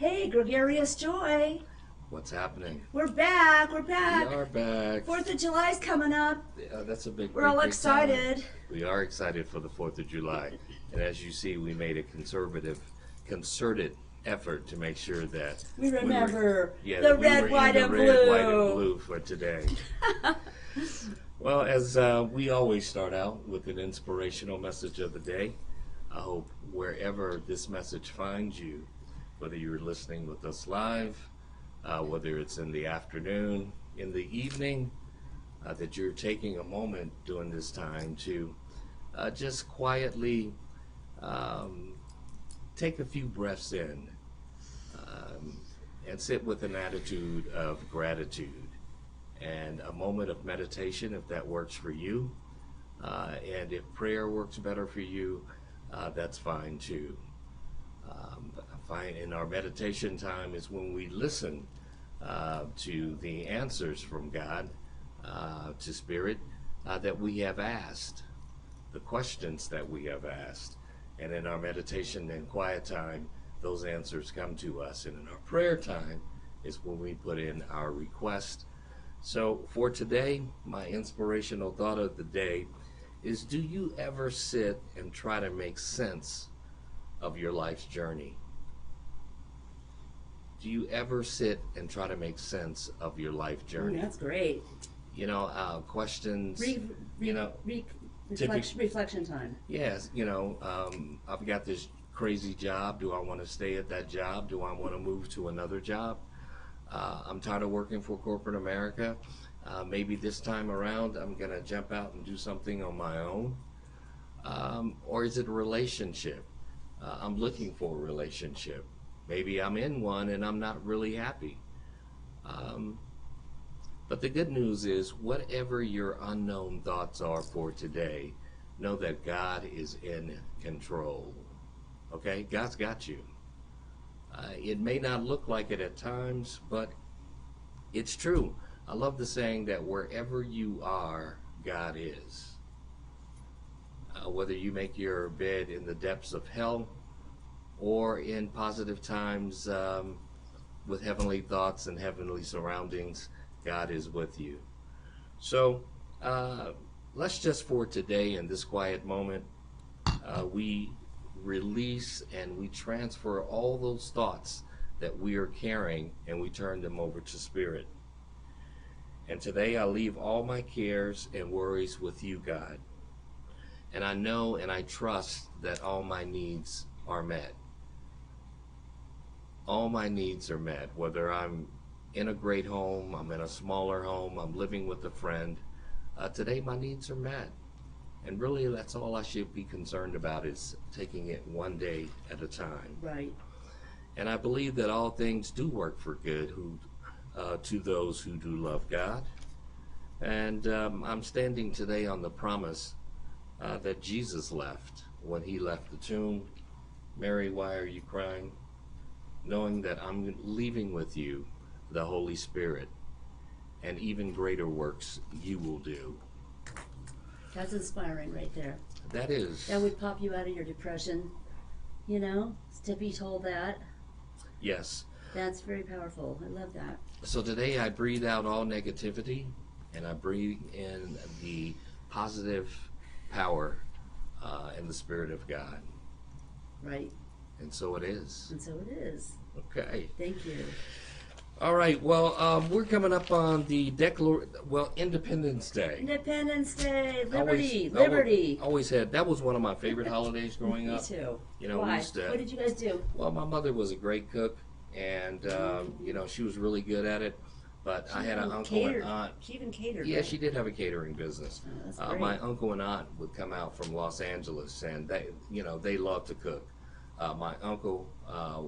Hey, Gregarious Joy. What's happening? We're back. We're back. We are back. 4th of July's coming up. Yeah, that's a big. We're all big excited. time. We are excited for the 4th of July, and as you see, we made a concerted effort to make sure that we remember the red, white, and blue for today. Well, as we always start out with an inspirational message of the day, I hope wherever this message finds you, whether you're listening with us live, whether it's in the afternoon, in the evening, that you're taking a moment during this time to just quietly take a few breaths in and sit with an attitude of gratitude and a moment of meditation if that works for you. And if prayer works better for you, that's fine too. In our meditation time is when we listen to the answers from God, to Spirit, that we have asked, the questions that we have asked. And in our meditation and quiet time, those answers come to us. And in our prayer time is when we put in our request. So for today, my inspirational thought of the day is, do you ever sit and try to make sense of your life's journey? Do you ever sit and try to make sense of your life journey? Ooh, that's great. You know, questions, reflection time. Yes, I've got this crazy job. Do I want to stay at that job? Do I want to move to another job? I'm tired of working for corporate America. Maybe this time around I'm going to jump out and do something on my own. Or is it a relationship? I'm looking for a relationship. Maybe I'm in one and I'm not really happy. But the good news is, whatever your unknown thoughts are for today, know that God is in control. Okay? God's got you. It may not look like it at times, but it's true. I love the saying that wherever you are, God is. Whether you make your bed in the depths of hell or in positive times with heavenly thoughts and heavenly surroundings, God is with you. So let's just, for today in this quiet moment, we release and we transfer all those thoughts that we are carrying, and we turn them over to Spirit. And today I leave all my cares and worries with you, God. And I know and I trust that all my needs are met. All my needs are met, whether I'm in a great home, I'm in a smaller home, I'm living with a friend. Today my needs are met. And really that's all I should be concerned about, is taking it one day at a time. Right. And I believe that all things do work for good to those who do love God. And I'm standing today on the promise that Jesus left when he left the tomb. Mary, why are you crying? Knowing that I'm leaving with you the Holy Spirit, and even greater works you will do. That's inspiring right there. That is. That would pop you out of your depression, you know, to be told that. Yes. That's very powerful. I love that. So today I breathe out all negativity, and I breathe in the positive power and the Spirit of God. Right. And so it is. And so it is. Okay. Thank you. All right. Well, we're coming up on the Independence Day. Independence Day, liberty, Always, liberty. Always had. That was one of my favorite holidays growing up. Me too. You know, Why? we used to, What did you guys do? Well, my mother was a great cook, and she was really good at it. But I had an uncle and aunt. She even catered. Yeah, right? she did have a catering business. Oh, that's great. My uncle and aunt would come out from Los Angeles, and they loved to cook. My uncle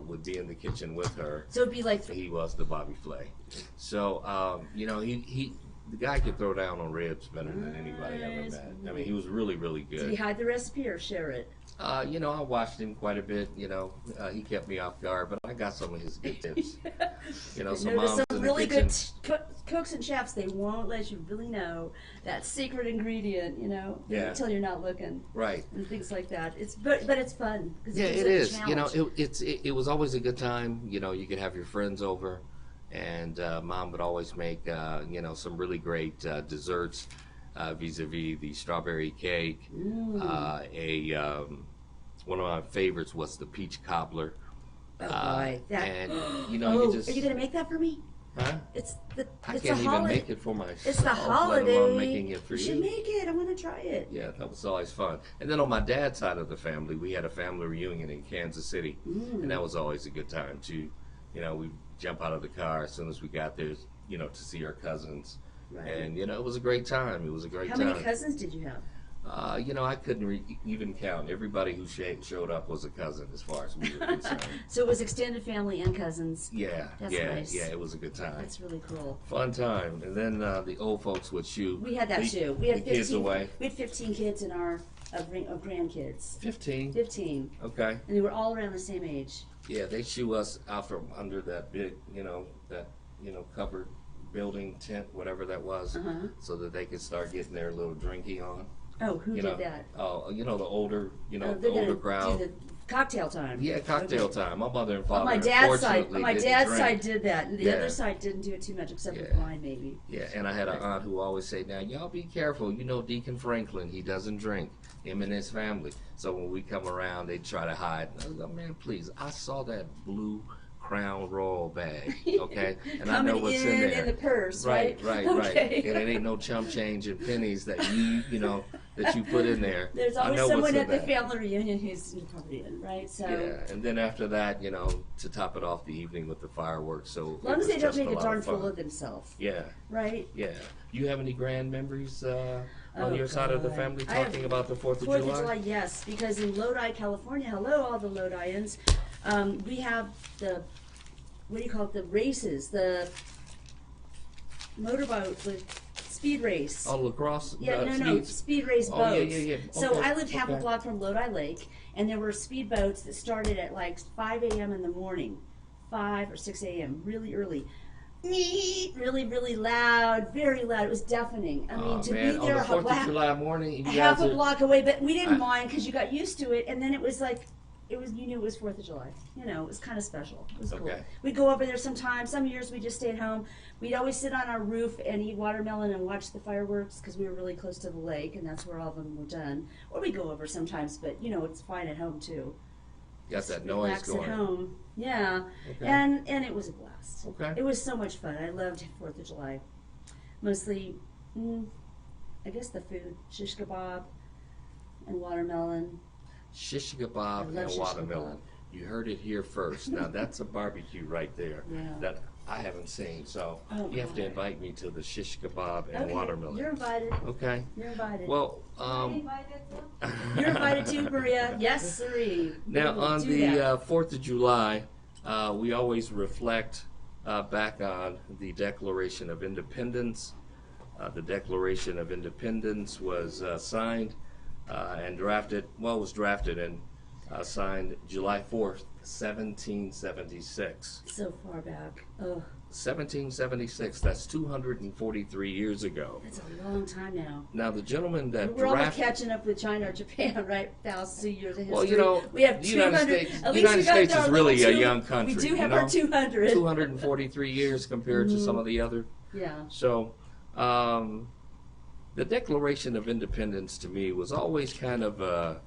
would be in the kitchen with her. So it'd be like He was the Bobby Flay. So the guy could throw down on ribs better than anybody ever met. I mean, he was really, really good. Did he hide the recipe or share it? You know, I watched him quite a bit. You know, he kept me off guard, but I got some of his good tips. You know, so There's mom's some in really the kitchen. good cooks and chefs. They won't let you really know that secret ingredient. You know, until you're not looking. Right. And things like that. But it's fun. Yeah, it is. You know, it was always a good time. You know, you could have your friends over, and mom would always make you know, some really great desserts. Vis-a-vis the strawberry cake. One of my favorites was the peach cobbler. Oh boy, and you know, you just. Are you gonna make that for me? Huh? I can't even make it for myself. It's the holiday. Let alone making it for you. You should make it. I want to try it. Yeah, that was always fun. And then on my dad's side of the family, we had a family reunion in Kansas City, and that was always a good time too. You know, we jump out of the car as soon as we got there, you know, to see our cousins. Right. And, you know, it was a great time. It was a great time. How many cousins did you have? You know, I couldn't even count. Everybody who showed up was a cousin as far as we were concerned. So it was extended family and cousins. Yeah. That's nice. Yeah, it was a good time. That's really cool. Fun time. And then the old folks would shoot. We had that too. We had 15 kids away. We had 15 kids in our of grandkids. 15? 15. Okay. And they were all around the same age. Yeah, they shoo us out from under that big, covered building tent, whatever that was, so that they could start getting their little drinky on. Oh, who did that? Oh, the older, the older crowd. Do the cocktail time. Yeah, cocktail time. My mother and father. On my dad's side did that, and the other side didn't do it too much, except for wine, maybe. Yeah, and I had an aunt who always say, "Now, y'all be careful. You know, Deacon Franklin, he doesn't drink. Him and his family. So when we come around, they try to hide. I was like, man, please. I saw that blue Crown Royal bag, okay? And I know what's in there. In the purse, right? Right. And it ain't no chump change and pennies that that you put in there. There's always someone at the family reunion who's covered in, right? So yeah, and then after that, to top it off the evening with the fireworks. So as long as they don't make a darn fool of themselves. Yeah. Right? Yeah. You have any grand memories on your side of the family talking about the 4th of July? 4th of July, yes, because in Lodi, California, hello all the Lodians, we have the, the races, the motorboat, the speed race. Oh, lacrosse? No, speed race boats. Oh, yeah. Okay, so I lived half a block from Lodi Lake, and there were speed boats that started at like 5 a.m. in the morning, 5 or 6 a.m., really early. Really, really loud, very loud. It was deafening. I mean, to be there on the 4th of July morning, half a block away, but we didn't mind because you got used to it, and then it was like, you knew it was 4th of July. It was kind of special. It was cool. We'd go over there sometimes. Some years we just stayed home. We'd always sit on our roof and eat watermelon and watch the fireworks because we were really close to the lake, and that's where all of them were done. Or we'd go over sometimes, but it's fine at home too. Got that noise relax going. At home. Yeah. Okay. And it was a blast. Okay. It was so much fun. I loved 4th of July. Mostly, I guess the food, shish kebab and watermelon. Shish kebab and watermelon. You heard it here first. Now that's a barbecue right there that I haven't seen. So you have to invite me to the shish kebab and watermelon. You're invited. Okay. You're invited. Well, you're invited too, Maria. Yes, sirree. Now on the 4th of July, we always reflect back on the Declaration of Independence. The Declaration of Independence was signed and drafted. Well, it was drafted and signed July 4th, 1776. So far back. Oh. 1776. That's 243 years ago. That's a long time now. Now the gentleman that we're all catching up with China or Japan, right? Thousands of years of history. Well, we have the United States is really a young country. We do have our 200. 243 years compared to some of the other. Yeah. So, the Declaration of Independence to me was always kind of a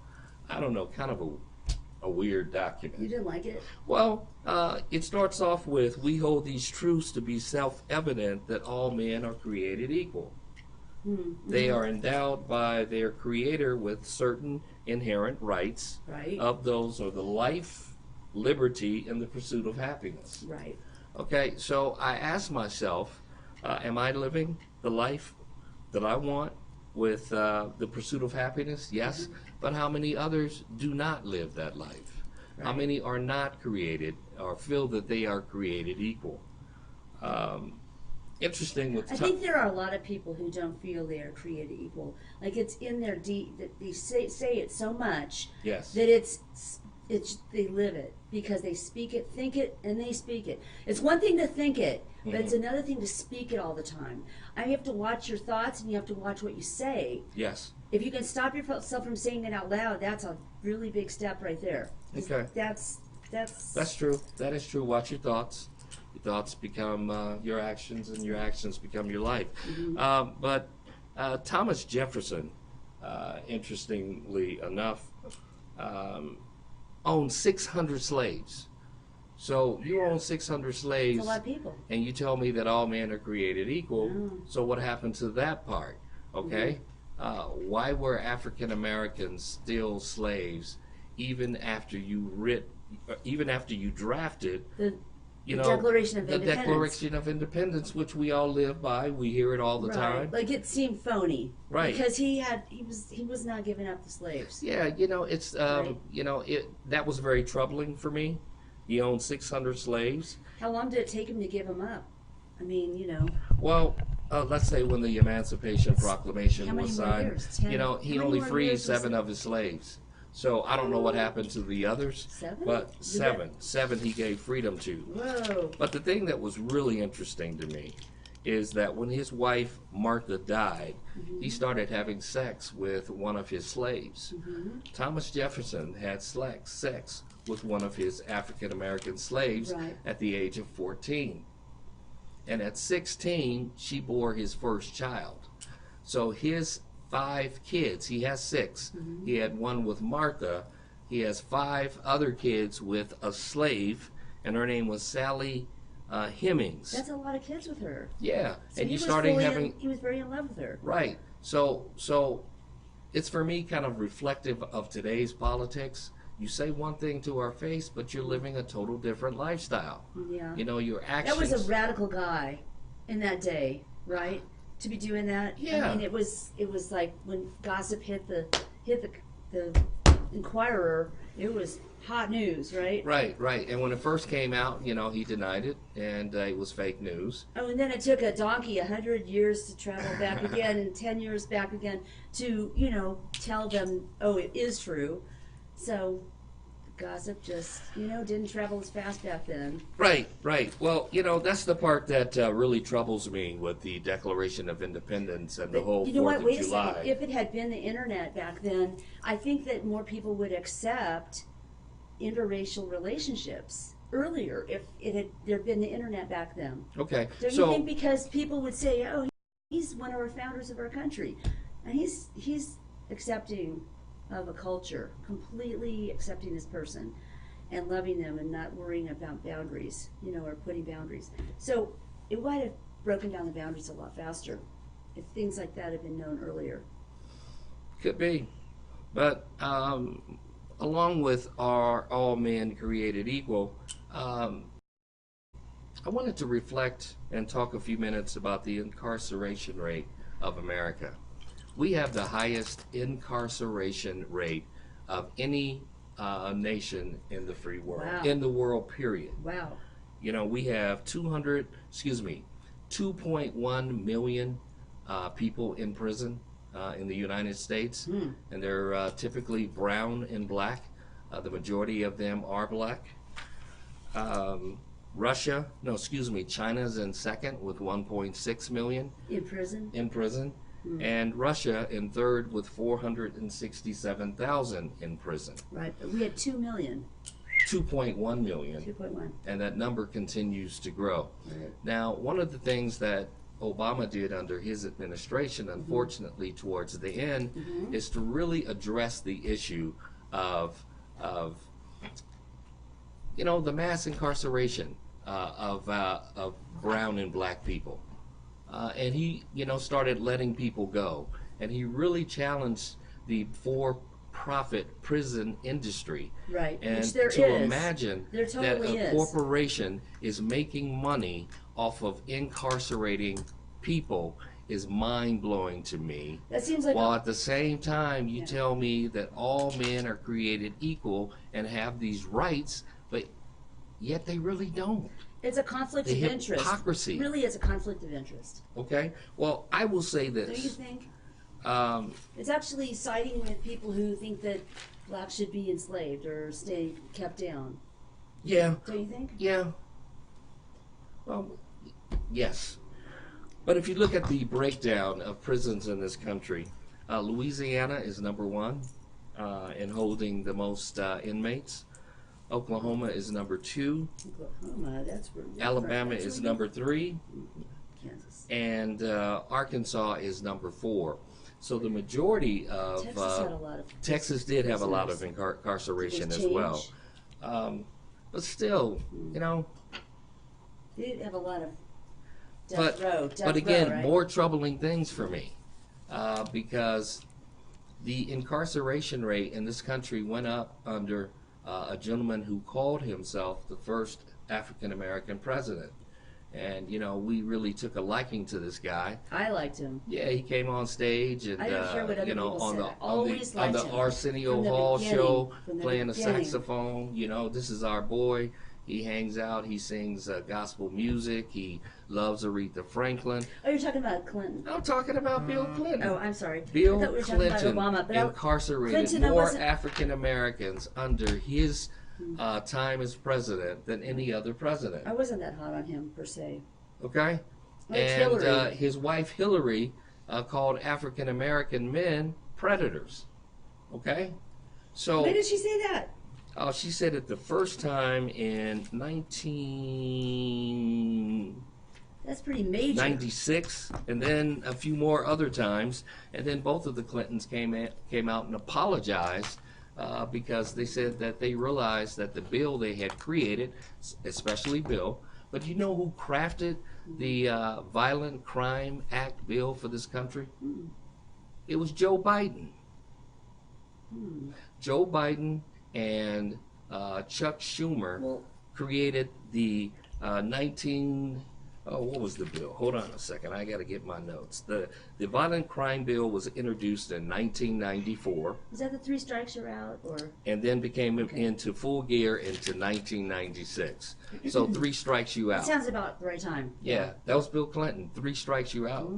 weird document. You didn't like it? Well, it starts off with, we hold these truths to be self-evident that all men are created equal. Mm-hmm. They are endowed by their Creator with certain inherent rights. Right. Of those are the life, liberty, and the pursuit of happiness. Right. Okay, so I ask myself, am I living the life that I want with the pursuit of happiness? Yes. Mm-hmm. But how many others do not live that life? Right. How many are not created or feel that they are created equal? interesting with I think there are a lot of people who don't feel they are created equal. Like it's in their that they say it so much yes. that it's they live it because they speak it, think it, and they speak it. It's one thing to think it, but it's another thing to speak it all the time. You have to watch your thoughts and you have to watch what you say. Yes. If you can stop yourself from saying it out loud, that's a really big step right there. Okay. That's true. That is true. Watch your thoughts. Your thoughts become your actions, and your actions become your life. But Thomas Jefferson, interestingly enough, owned 600 slaves. So you own 600 slaves. That's a lot of people. And you tell me that all men are created equal. So what happened to that part? Okay. Why were African Americans still slaves even after you drafted the Declaration of the Independence. Declaration of Independence, which we all live by. We hear it all the time. Like it seemed phony, right? Because he was not giving up the slaves. Yeah, it's that was very troubling for me. He owned 600 slaves. How long did it take him to give them up? I mean, Well, let's say when the Emancipation Proclamation was signed, he only freed 7 of his slaves. So I don't know what happened to the others. 7? But 7 he gave freedom to. Whoa. But the thing that was really interesting to me is that when his wife Martha died, he started having sex with one of his slaves. Thomas Jefferson had sex with one of his African American slaves at the age of 14. And at 16, she bore his first child. So his 5 kids, he has 6. He had one with Martha. He has 5 other kids with a slave, and her name was Sally Hemings. That's a lot of kids with her. Yeah, so and he you started having. He was very in love with her. Right. So it's for me kind of reflective of today's politics. You say one thing to our face, but you're living a total different lifestyle. Yeah. Your actions. That was a radical guy in that day, right? To be doing that. Yeah. I mean, it was like when gossip hit the Inquirer, it was hot news, right? Right. And when it first came out, he denied it, and it was fake news. Oh, and then it took a donkey 100 years to travel back again, and 10 years back again to, tell them, oh, it is true. So gossip just, didn't travel as fast back then. Right. Well, that's the part that really troubles me with the Declaration of Independence and the whole 4th of Wait July. a second. If it had been the internet back then, I think that more people would accept interracial relationships earlier if there'd been the internet back then. Okay. Don't you think because people would say, oh, he's one of our founders of our country, and he's accepting of a culture, completely accepting this person and loving them and not worrying about boundaries, or putting boundaries. So it might have broken down the boundaries a lot faster if things like that had been known earlier. Could be. But along with our all men created equal, I wanted to reflect and talk a few minutes about the incarceration rate of America. We have the highest incarceration rate of any nation in the free world, in the world, period. Wow. We have 2.1 million people in prison in the United States, and they're typically brown and black. The majority of them are black. China's in second with 1.6 million. In prison. And Russia in third with 467,000 in prison. Right, but we had 2 million. 2.1 million. 2.1. And that number continues to grow. Right. Now, one of the things that Obama did under his administration, unfortunately, towards the end, is to really address the issue of the mass incarceration of brown and black people. And he, started letting people go. And he really challenged the for-profit prison industry. Right, and which there to is. imagine there totally that a corporation is making money off of incarcerating people is mind-blowing to me. That seems like while at the same time you tell me that all men are created equal and have these rights, but yet they really don't. It's a conflict the of interest. hypocrisy. Really, it's a conflict of interest. Okay. Well, I will say this. Don't you think? It's actually siding with people who think that blacks should be enslaved or stay kept down. Yeah. Don't you think? Yeah. Well, yes. But if you look at the breakdown of prisons in this country, Louisiana is number 1 in holding the most inmates. Oklahoma is number 2. Oklahoma, that's where Alabama is number 3. Kansas. And Arkansas is number 4. So the majority of Texas did have a lot of incarceration as well. But still, you know. They did have a lot of But again, right? More troubling things for me because the incarceration rate in this country went up under a gentleman who called himself the first African American president. And, you know, we really took a liking to this guy. I liked him. Yeah, he came on stage and, I don't care what other you know, people said. on the Arsenio Hall show, playing the saxophone. You know, this is our boy. He hangs out. He sings gospel music. He loves Aretha Franklin. Oh, you're talking about Clinton. I'm talking about Bill Clinton. Oh, I'm sorry. Bill I thought we were Clinton talking about Obama, but incarcerated Clinton, more African Americans under his time as president than any other president. I wasn't that hot on him, per se. Okay? Like and his wife Hillary called African American men predators. Okay? So when did she say that? Oh, she said it the first time in 1996, That's pretty major. and then a few more other times, and then both of the Clintons came out and apologized because they said that they realized that the bill they had created, especially Bill, but you know who crafted the Violent Crime Act bill for this country? It was Joe Biden. Joe Biden and Chuck Schumer created the what was the bill? Hold on a second, I got to get my notes. The Violent Crime Bill was introduced in 1994. Is that the 3 strikes you're out, or? And then became into full gear into 1996. So 3 strikes you out. That sounds about the right time. Yeah, that was Bill Clinton. 3 strikes you out.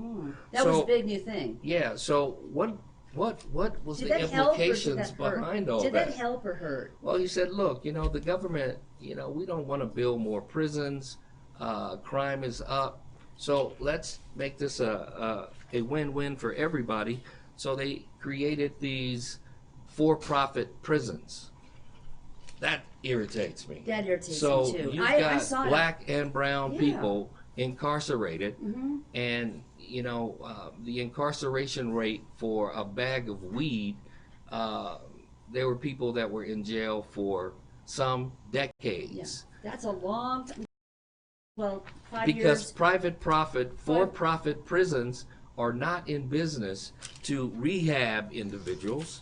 That was a big new thing. Yeah. So what was the implications behind all that? Did that help or hurt? Well, he said, look, you know, the government, you know, we don't want to build more prisons. Crime is up. So let's make this a win-win for everybody. So they created these for-profit prisons. That irritates me. That irritates me so too. You've got black and brown people incarcerated, and you know the incarceration rate for a bag of weed. There were people that were in jail for some decades. Yeah. That's a long time. Well, 5 years. Because for-profit prisons are not in business to rehab individuals.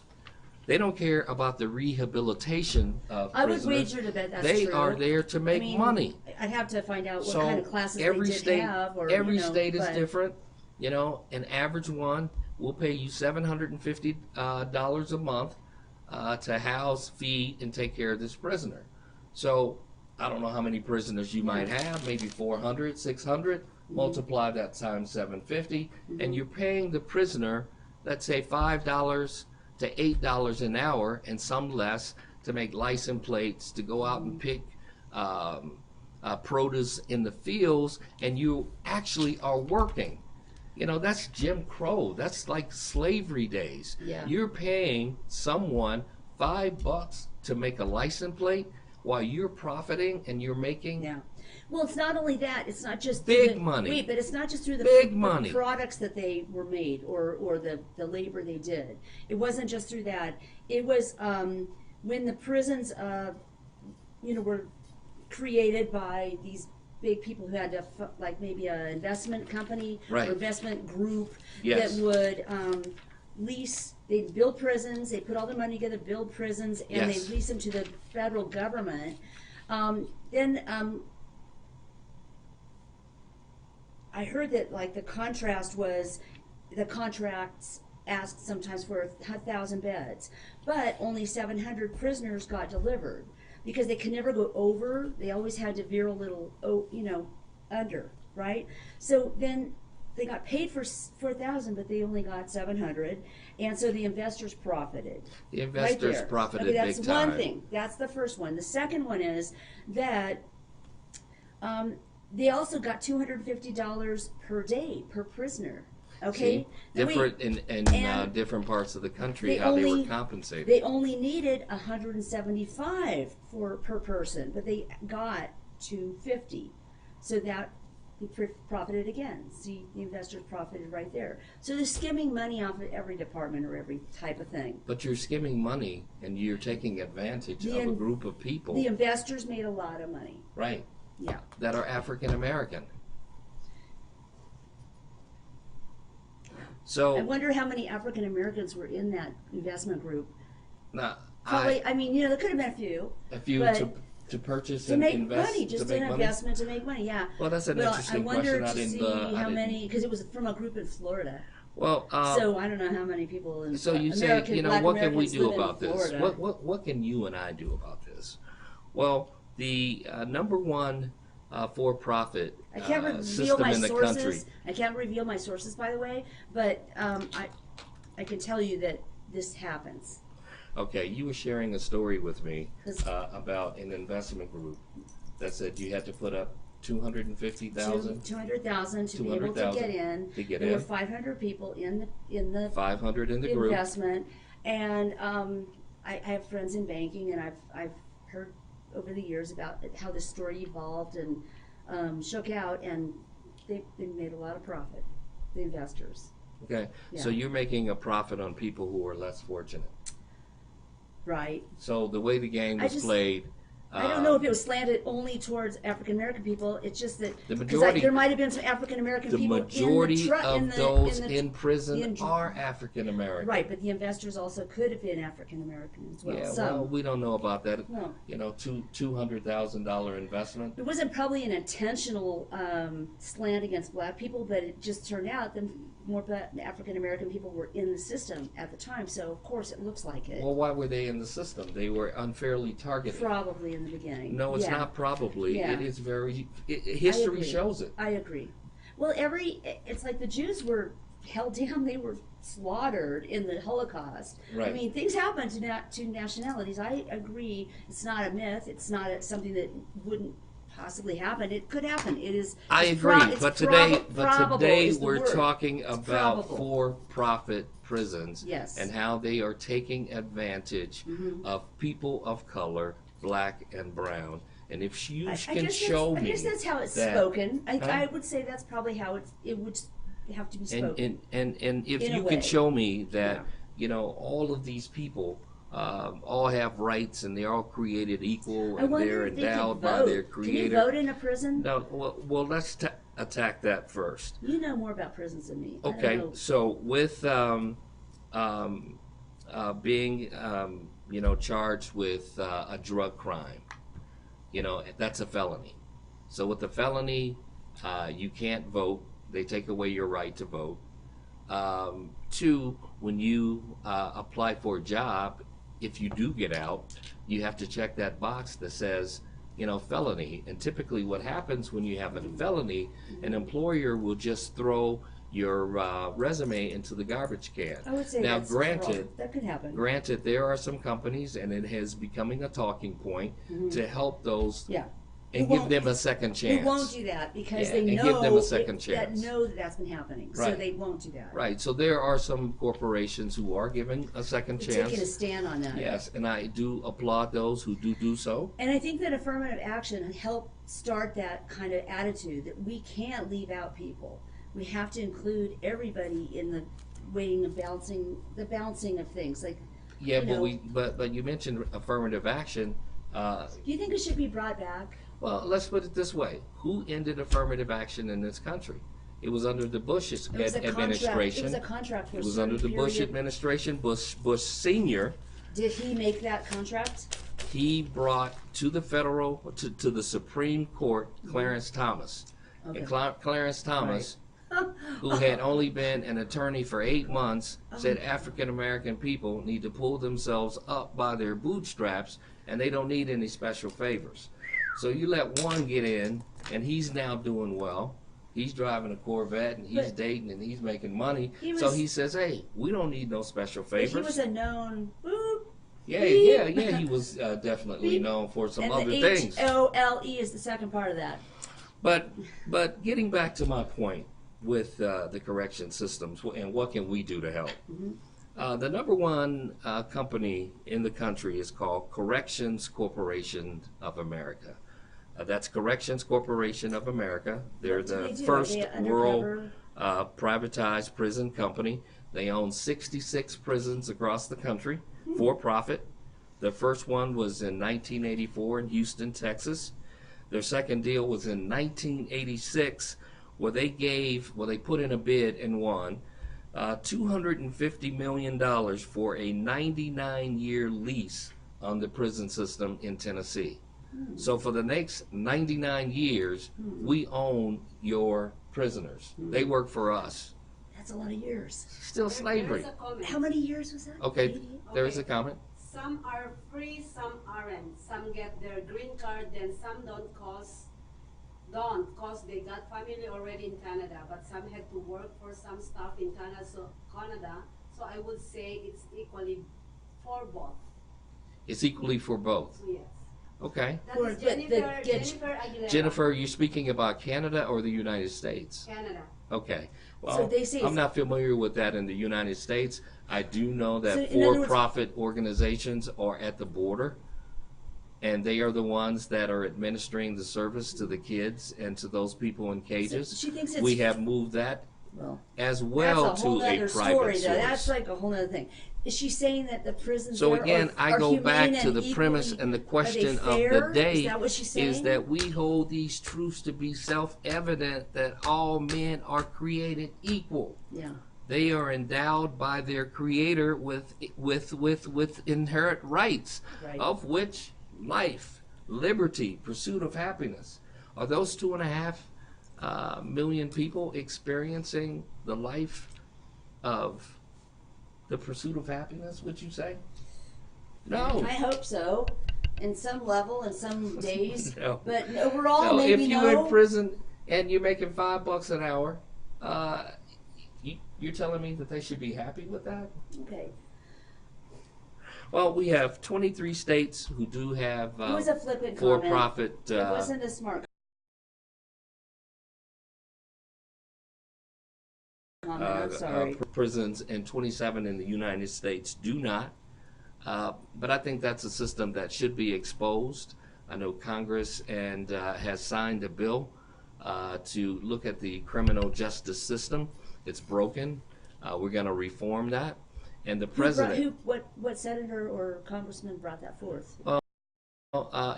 They don't care about the rehabilitation of prisoners. I would wager to bet that's true. true. They are there to make money. I'd have to find out what So kind of classes every they did state, have. Or, every you know, state is different. You know, an average one will pay you $750 a month to house, feed, and take care of this prisoner. So I don't know how many prisoners you might have, maybe 400, 600. Multiply that times $750, and you're paying the prisoner, let's say $5 to $8 an hour, and some less, to make license plates, to go out and pick produce in the fields, and you actually are working. You know, that's Jim Crow. That's like slavery days. Yeah. You're paying someone $5 to make a license plate while you're profiting and you're making. Yeah. Well, it's not only that. It's not just big money. Wait, but it's not just through the big money products that they were made or the labor they did. It wasn't just through that. It was when the prisons, were created by these big people who had to, like maybe an investment company or investment group that would lease. They'd build prisons. They put all the money together, build prisons, and they lease them to the federal government. I heard that like the contrast was the contracts asked sometimes for 1,000 beds, but only 700 prisoners got delivered. because they could never go over. They always had to veer a little, under, right? So then they got paid for 4,000, but they only got 700, and so the investors profited. The investors right profited big time. That's one thing. That's the first one. The second one is that they also got $250 per day per prisoner. Okay, see, different in different parts of the country how they were compensated. They only needed 175 per person, but they got 250, so that they profited again. See, the investors profited right there. So they're skimming money off of every department or every type of thing. But you're skimming money, and you're taking advantage of a group of people. The investors made a lot of money. Right. Yeah. That are African American. So I wonder how many African Americans were in that investment group. Now, probably, I mean, there could have been a few. To purchase to and make invest, money, just an investment to make money. Yeah. Well, that's an interesting question. I wonder to see how many, because it was from a group in Florida. Well, so I don't know how many people in. So you American, say, Black what can we Americans do live about in this? Florida. What can you and I do about this? Well, the number one for-profit I can't reveal system my in the sources. country. I can't reveal my sources, by the way, but I can tell you that this happens. Okay, you were sharing a story with me about an investment group that said you had to put up $250,000. $200,000 to be able to get in. There were 500 people in the 500 in the group investment, and I have friends in banking, and I've heard over the years about how this story evolved and shook out, and they made a lot of profit, the investors. Okay, Yeah. so you're making a profit on people who are less fortunate. Right. So the way the game was played, I don't know if it was slanted only towards African American people. It's just that the majority, there might have been some African American people in in prison are African American. Right, but the investors also could have been African American as well. Yeah, well, we don't know about that. No. $200,000 investment. It wasn't probably an intentional slant against black people, but it just turned out that more African American people were in the system at the time. So of course it looks like it. Well, why were they in the system? They were unfairly targeted. Probably in the beginning. No, it's not probably. Yeah. It is very. History shows it. I agree. Well, it's like the Jews were held down. They were slaughtered in the Holocaust. Right. I mean, things happen to nationalities. I agree. It's not a myth. It's not something that wouldn't possibly happen. It could happen. It is. I agree. But today we're talking about probable. For-profit prisons. Yes. And how they are taking advantage of people of color, black and brown. And if you can show me, I guess that's how it's spoken. I would say that's probably how it would have to be spoken. And if you can show me that all of these people all have rights and they're all created equal and they're endowed by their creator. Can you vote in a prison? No. Well, let's attack that first. You know more about prisons than me. Okay. So with being charged with a drug crime. That's a felony. So with the felony, you can't vote. They take away your right to vote. 2, when you apply for a job, if you do get out, you have to check that box that says, felony. And typically what happens when you have a felony, an employer will just throw your resume into the garbage can. I would say now, that could happen. Granted, there are some companies, and it is becoming a talking point to help those and give them a second chance. They won't do that because they know give them a second chance. that's been happening. Right. So they won't do that. Right. So there are some corporations who are giving a second chance. Taking a stand on that. Yes, and I do applaud those who do so. And I think that affirmative action helped start that kind of attitude that we can't leave out people. We have to include everybody in the weighing of the balancing of things. Like, but you mentioned affirmative action. Do you think it should be brought back? Well, let's put it this way: who ended affirmative action in this country? It was under the Bush administration. It was a contract for a It was under the Bush administration. Bush Senior. Did he make that contract? He brought to the to the Supreme Court Clarence Thomas. Okay. And Clarence Thomas who had only been an attorney for 8 months, said African American people need to pull themselves up by their bootstraps and they don't need any special favors. So you let one get in, and he's now doing well. He's driving a Corvette, and he's dating, and he's making money. So he says, hey, we don't need no special favors. He was a known boop. Yeah, he was definitely known for some other things. HOLE is the second part of that. But getting back to my point with the correction systems and what can we do to help. The number one company in the country is called Corrections Corporation of America. That's Corrections Corporation of America. They're the first world privatized prison company. They own 66 prisons across the country for profit. The first one was in 1984 in Houston, Texas. Their second deal was in 1986, where they put in a bid and won $250 million for a 99-year lease on the prison system in Tennessee. So for the next 99 years, we own your prisoners. They work for us. That's a lot of years. Still slavery. How many years was that? Okay, there is a comment. Some are free, some aren't. Some get their green card, then some don't cause they got family already in Canada, but some had to work for some stuff in Canada. So I would say it's equally for both. It's equally for both. Yes. Okay. That is Jennifer Aguilera. Jennifer, you're speaking about Canada or the United States? Canada. Okay. Well, So they say I'm not familiar with that in the United States. I do know that So, in other words- for-profit organizations are at the border, and they are the ones that are administering the service to the kids and to those people in cages. So she thinks it's, We have moved that well, as well that's a whole to a other private story, source. though. That's like a whole other thing. Is she saying that the prisons So there again, I are go back humane to and the premise equally- and the are they question of fair? the day Is that what she's saying? is that we hold these truths to be self-evident that all men are created equal. Yeah. They are endowed by their creator with inherent rights, Right. of which life, liberty, pursuit of happiness. Are those 2.5 million people experiencing the life of the pursuit of happiness, would you say? No. I hope so. In some level, in some days. No. But overall, No, maybe if you're no. in prison and you're making $5 an hour, you're telling me that they should be happy with that? Okay. Well, we have 23 states who do have It was a flippant comment. for-profit It wasn't a smart comment. I'm sorry. prisons, and 27 in the United States do not. But I think that's a system that should be exposed. I know Congress has signed a bill to look at the criminal justice system. It's broken. We're going to reform that. And the president... What senator or congressman brought that forth?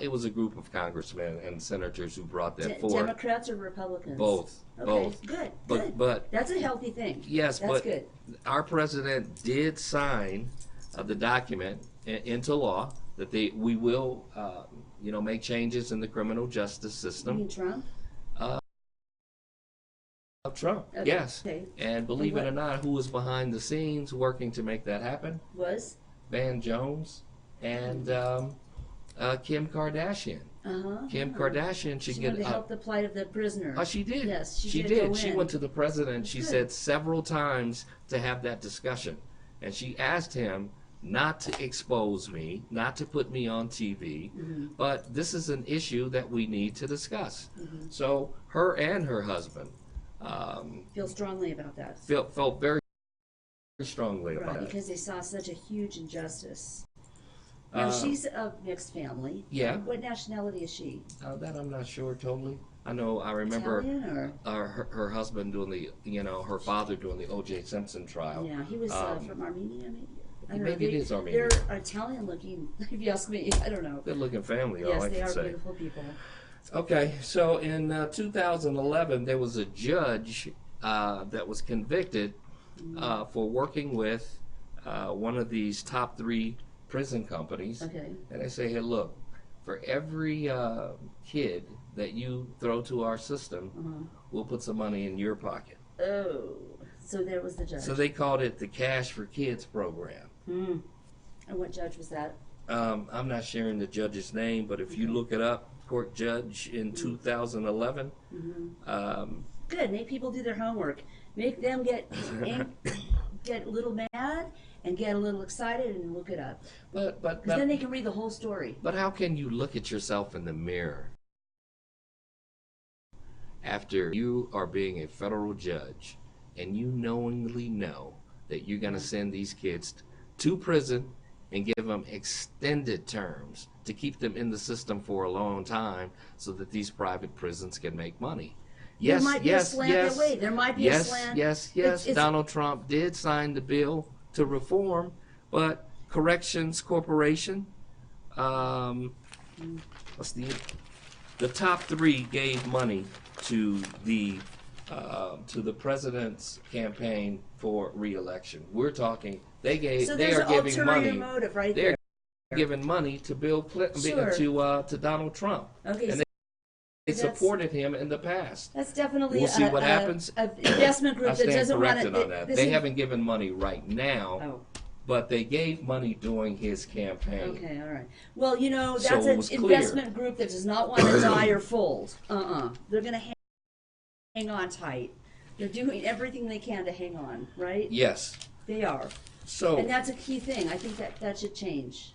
It was a group of congressmen and senators who brought that forth. Democrats or Republicans? Both. Okay, Both. Good. But that's a healthy thing. yes, That's but good. our president did sign the document into law that we will, make changes in the criminal justice You system. mean Trump? Trump, Okay. yes. Okay. And believe And it or not, who was behind the scenes working to make that happen? Was? Van Jones and Kim Kardashian. Kim Kardashian should She get wanted to help the plight of the prisoners. Oh, she did. Yes, she did. did. Go She in. went to the president. She Good. said several times to have that discussion, and she asked him not to expose me, not to put me on TV, but this is an issue that we need to discuss. So her and her husband Feel strongly about that. felt very strongly about Right, it. because they saw such a huge injustice. Now, she's of mixed family. Yeah. What nationality is she? That I'm not sure totally. I remember Italian or? her husband doing her father doing the O.J. Simpson trial. Yeah, he was from Armenia, maybe. I don't Maybe know. it is Armenia. They're Italian looking, if you ask me. I don't know. Good looking family, all Yes, I they can are say. beautiful people. Okay, so in 2011, there was a judge that was convicted for working with one of these top 3 prison companies. Okay. And they say, hey, look, for every kid that you throw to our system, we'll put some money in your pocket. Oh, so there was the judge. So they called it the Cash for Kids program. And what judge was that? I'm not sharing the judge's name, but if you look it up, court judge in 2011. Good. Make people do their homework. Make them get a little mad and get a little excited and look it up. But then they can read the whole story. But how can you look at yourself in the mirror after you are being a federal judge and you knowingly know that you're going to send these kids to prison and give them extended terms to keep them in the system for a long time so that these private prisons can make money? Yes, there might be a slant that way. There might be a slant. Yes. Donald Trump did sign the bill to reform, but Corrections Corporation, what's the top three gave money to the president's campaign for re-election. We're talking they are giving money. Motive right they're giving money to Bill Clinton, to Donald Trump. Okay, and they supported him in the past. That's definitely we'll see what happens. An investment group that doesn't want to. On that. They haven't given money right now, but they gave money during his campaign. Okay, all right. Well, that's an investment group that does not want to die or fold. They're going to hang on tight. They're doing everything they can to hang on, right? Yes. They are. So, and that's a key thing. I think that should change.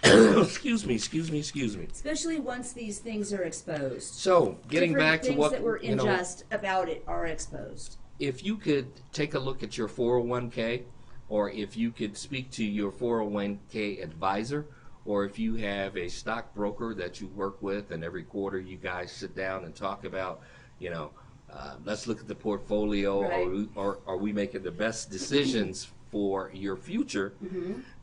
Excuse me. Especially once these things are exposed. So, getting back to what things that were unjust about it are exposed. If you could take a look at your 401k, or if you could speak to your 401k advisor, or if you have a stockbroker that you work with, and every quarter you guys sit down and talk about, let's look at the portfolio, right. or are we making the best decisions for your future?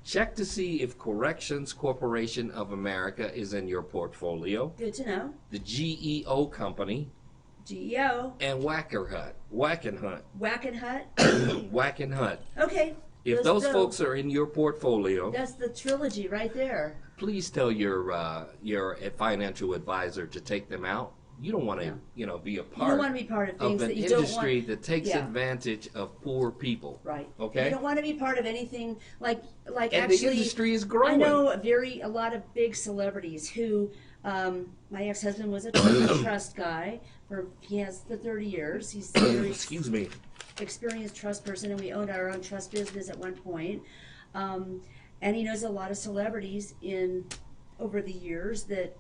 Check to see if Corrections Corporation of America is in your portfolio. Good to know. The GEO company. GEO. And Wackenhut. Wackenhut. Okay. If those folks are in your portfolio, that's the trilogy right there. Please tell your financial advisor to take them out. You don't want to, be a part. You don't want to be part of things an that you don't want. Industry that takes advantage of poor people. Right. Okay. You don't want to be part of anything like and actually. The industry is growing. I know a lot of big celebrities who. My ex-husband was a trust guy. He has the 30 years. He's a very experienced trust person, and we owned our own trust business at one point. And he knows a lot of celebrities over the years that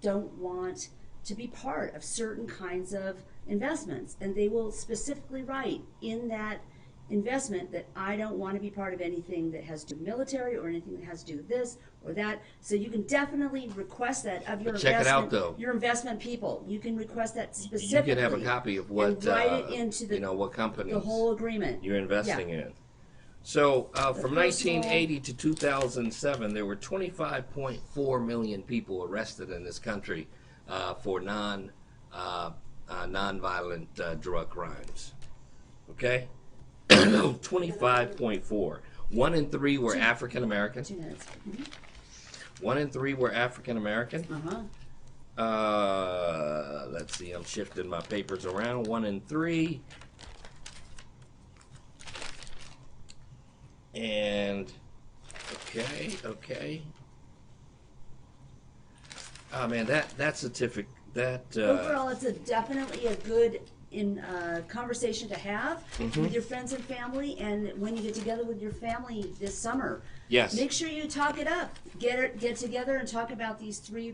don't want to be part of certain kinds of investments, and they will specifically write in that investment that I don't want to be part of anything that has to do with military or anything that has to do with this or that. So you can definitely request that of your Check investment. It out, though. Your investment people. You can request that specifically. You can have a copy of what and write it into what companies the whole agreement you're investing in. So from 1980 to 2007, there were 25.4 million people arrested in this country for nonviolent drug crimes. Okay. 25.4. 1 in 3 were African American. 2 minutes. 1 in 3 were African American. Let's see, I'm shifting my papers around. 1 in 3. And okay. Oh man, that certificate overall, it's definitely a good conversation to have with your friends and family, and when you get together with your family this summer. Yes. Make sure you talk it up. Get together and talk about these 3,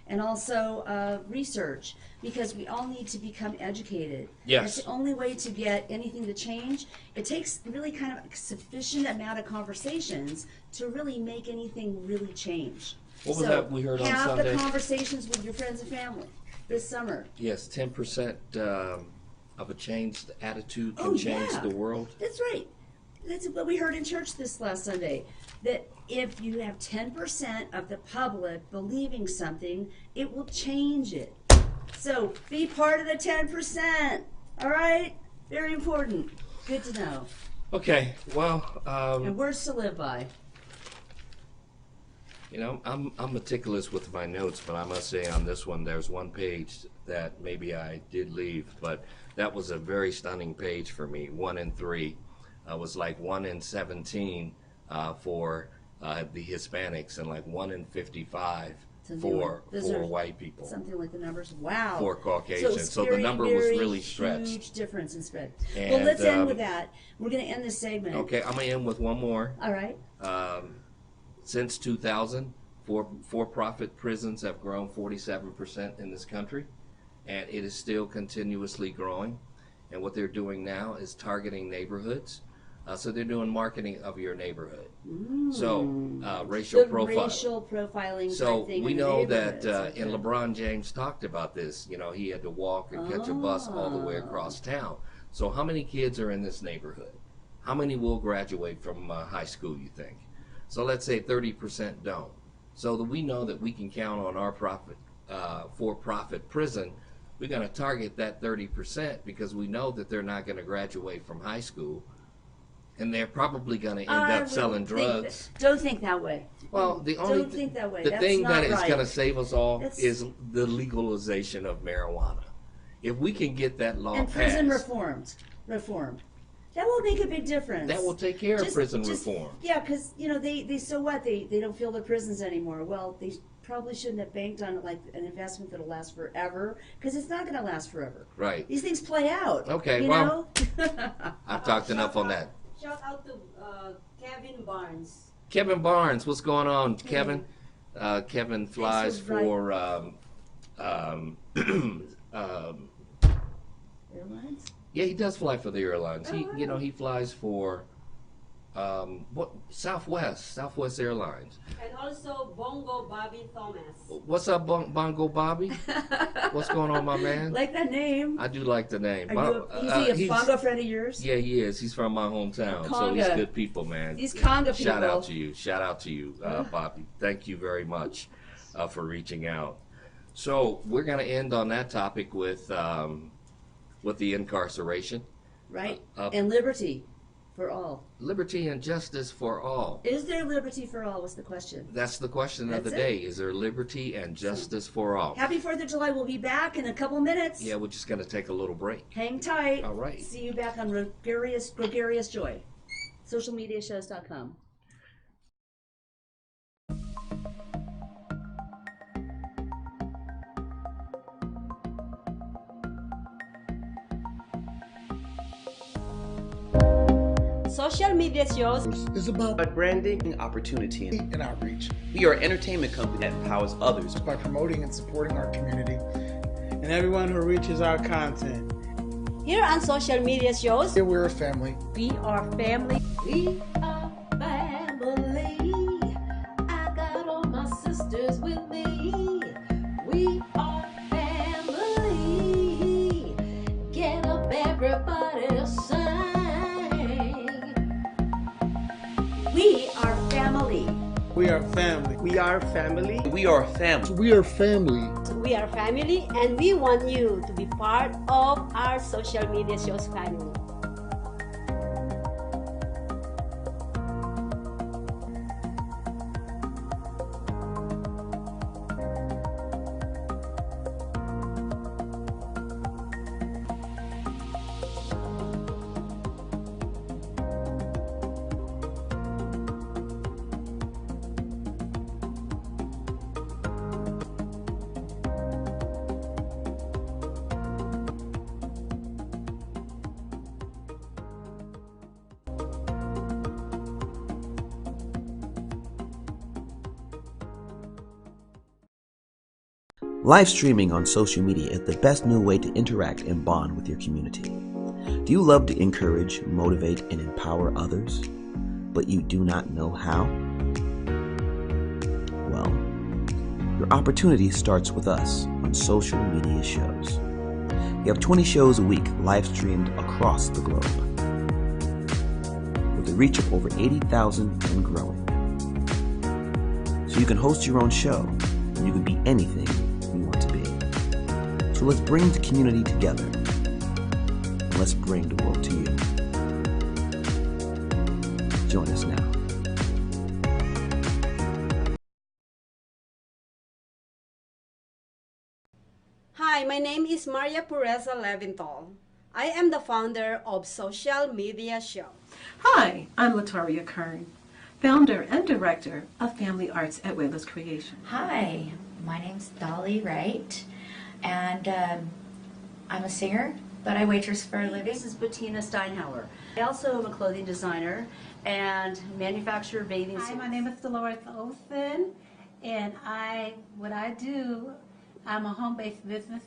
and also research, because we all need to become educated. Yes. That's the only way to get anything to change. It takes really kind of a sufficient amount of conversations to really make anything really change. What was that we heard on Sunday? Have the conversations with your friends and family this summer. Yes, 10% of a changed attitude can change the world. That's right. That's what we heard in church this last Sunday. That if you have 10% of the public believing something, it will change it. So be part of the 10%. All right? Very important. Good to know. Okay. Well. And words to live by. I'm meticulous with my notes, but I must say on this one, there's one page that maybe I did leave, but that was a very stunning page for me. 1 in 3 was like 1 in 17 for the Hispanics, and like 1 in 55 for white people. Something like the numbers. Wow. For Caucasians. So the number was really stretched. Huge difference in spread. And, well, let's end with that. We're going to end this segment. Okay, I'm going to end with one more. All right. Since 2000, for-profit prisons have grown 47% in this country, and it is still continuously growing. And what they're doing now is targeting neighborhoods. So they're doing marketing of your neighborhood. So racial profiling. So type thing we in know the that, neighborhoods. and LeBron James talked about this. You know, he had to walk and catch a bus all the way across town. So how many kids are in this neighborhood? How many will graduate from high school, you think? So let's say 30% don't. So that we know that we can count on our for-profit prison. We're going to target that 30% because we know that they're not going to graduate from high school, and they're probably going to end up selling drugs. Don't think that way. Well, don't think that way. The That's thing not that is right. going to save us all is the legalization of marijuana. If we can get that law and passed, prison reformed. That will make a big difference. That will take care of prison reform. Yeah, because you know they so what they don't fill their prisons anymore. Well, they probably shouldn't have banked on like an investment that'll last forever, because it's not going to last forever. Right. These things play out. Okay. You well, know? I've talked enough on that. Shout out to Kevin Barnes. Kevin Barnes, what's going on, Kevin? Kevin flies for Airlines. Yeah, he does fly for the airlines. He flies for Southwest Airlines. And also Bongo Bobby Thomas. What's up, Bongo Bobby? What's going on, my man? Like that name. I do like the name. Is he a Bongo friend of yours? Yeah, he is. He's from my hometown, so he's good people, man. He's Conga people. Shout out to you, Bobby. Thank you very much for reaching out. So we're going to end on that topic with the incarceration. Right. And liberty for all. Liberty and justice for all. Is there liberty for all was the question. That's the question of the day. Is there liberty and justice for all? Happy 4th of July. We'll be back in a couple minutes. Yeah, we're just going to take a little break. Hang tight. All right. See you back on Gregarious Joy. Socialmediashows.com. Social media shows is about branding, opportunity, and outreach. We are an entertainment company that empowers others by promoting and supporting our community and everyone who reaches our content. Here on social media shows, here we're a family. We are family. We are family. I got all my sisters with me. We are family. Get up, everybody, sing. We are family. We are family. We are family. We are family. We are family. We are family, and we want you to be part of our social media shows family. Live streaming on social media is the best new way to interact and bond with your community. Do you love to encourage, motivate, and empower others, but you do not know how? Well, your opportunity starts with us on social media shows. We have 20 shows a week live streamed across the globe, with a reach of over 80,000 and growing. So you can host your own show, and you can be anything you want to be. So let's bring the community together, and let's bring the world to you. Join us now. Hi, my My name is Maria Pureza Leventhal. I am the founder of Social Media Show. Hi, I'm Latoria Kern, founder and director of Family Arts at Wayla's Creation. Hi, my name's Dolly Wright, and I'm a singer, but I waitress for a living. This is Bettina Steinhauer. I also am a clothing designer and manufacturer bathing suits. Hi, my name is Dolores Olsen, and what I do, I'm a home-based business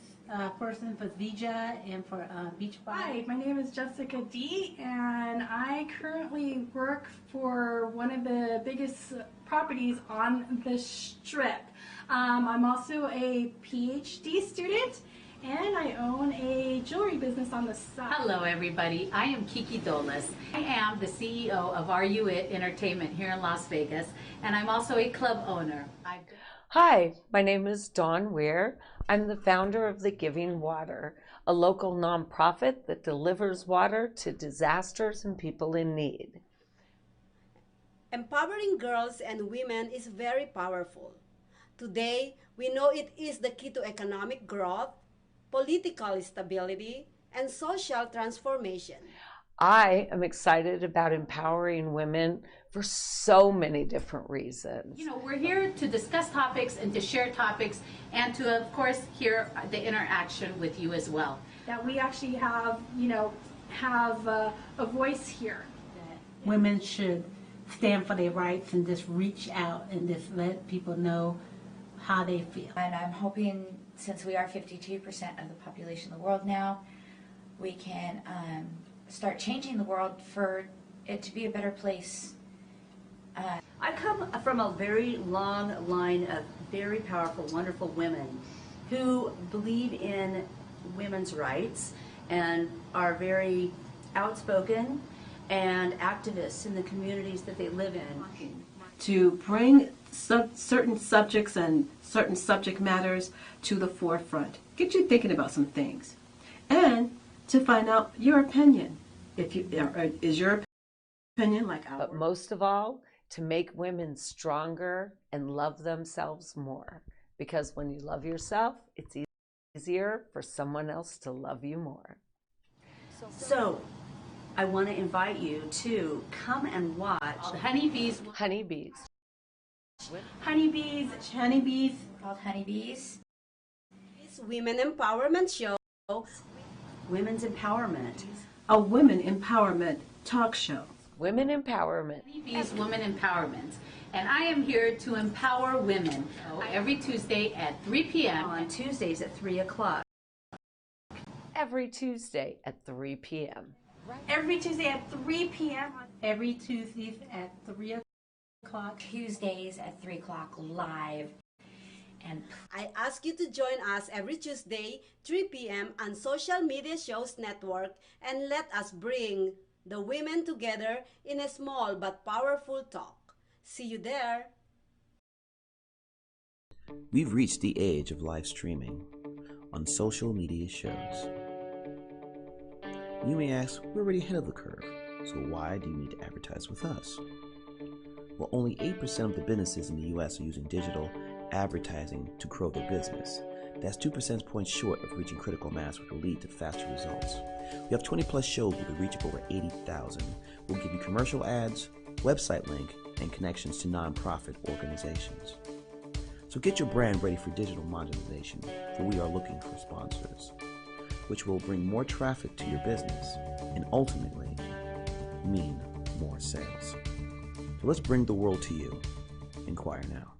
person for Vija and for Beachbody. Hi, my name is Jessica D, and I currently work for one of the biggest properties on the Strip. I'm also a PhD student, and I own a jewelry business on the side. Hello everybody, I am Kiki Dolas. I am the CEO of Are You It Entertainment here in Las Vegas, and I'm also a club owner. Hi, my name is Dawn Weir. I'm the founder of The Giving Water, a local nonprofit that delivers water to disasters and people in need. Empowering girls and women is very powerful. Today, we know it is the key to economic growth, political stability, and social transformation. I am excited about empowering women for so many different reasons. You know, we're here to discuss topics and to share topics and to, of course, hear the interaction with you as well. That we actually have, a voice here. Women should stand for their rights and just reach out and just let people know how they feel. And I'm hoping, since we are 52% of the population of the world now, we can start changing the world for it to be a better place. I come from a very long line of very powerful, wonderful women who believe in women's rights and are very outspoken and activists in the communities that they live in. To bring certain subjects and certain subject matters to the forefront, get you thinking about some things, and to find out your opinion. Is your opinion like ours? But most of all, to make women stronger and love themselves more. Because when you love yourself, it's easier for someone else to love you more. So, I want to invite you to come and watch Honeybees. Honeybees. Honeybees. Honeybees. Called Honeybees. It's Women Empowerment Show. Women's Empowerment. A women empowerment talk show. Women Empowerment. Honeybees Women Empowerment. And I am here to empower women every Tuesday at 3 p.m. On Tuesdays at 3 o'clock. Every Tuesday at 3 p.m. Every Tuesday at 3 p.m. Every Tuesdays at 3 o'clock. Tuesdays at 3 o'clock live. And I ask you to join us every Tuesday, 3 p.m. on Social Media Shows Network, and let us bring the women together in a small but powerful talk. See you there. We've reached the age of live streaming on social media shows. You may ask, we're already ahead of the curve, so why do you need to advertise with us? Well, only 8% of the businesses in the US are using digital advertising to grow their business. That's 2 percentage points short of reaching critical mass, which will lead to faster results. We have 20 plus shows with a reach of over 80,000. We'll give you commercial ads, website link, and connections to nonprofit organizations. So get your brand ready for digital monetization, for we are looking for sponsors, which will bring more traffic to your business and ultimately mean more sales. So let's bring the world to you. Inquire now.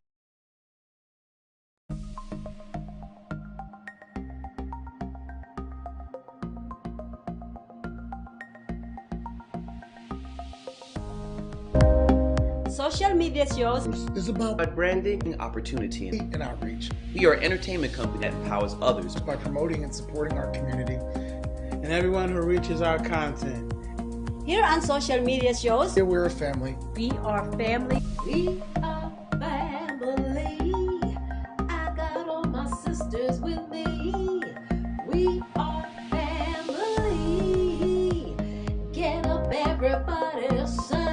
Social media shows is about branding, opportunity, and outreach. We are an entertainment company that empowers others by promoting and supporting our community and everyone who reaches our content. Here on Social Media Shows, here we're a family. We are family. We are family. I got all my sisters with me. We are family. Get up, everybody, sing.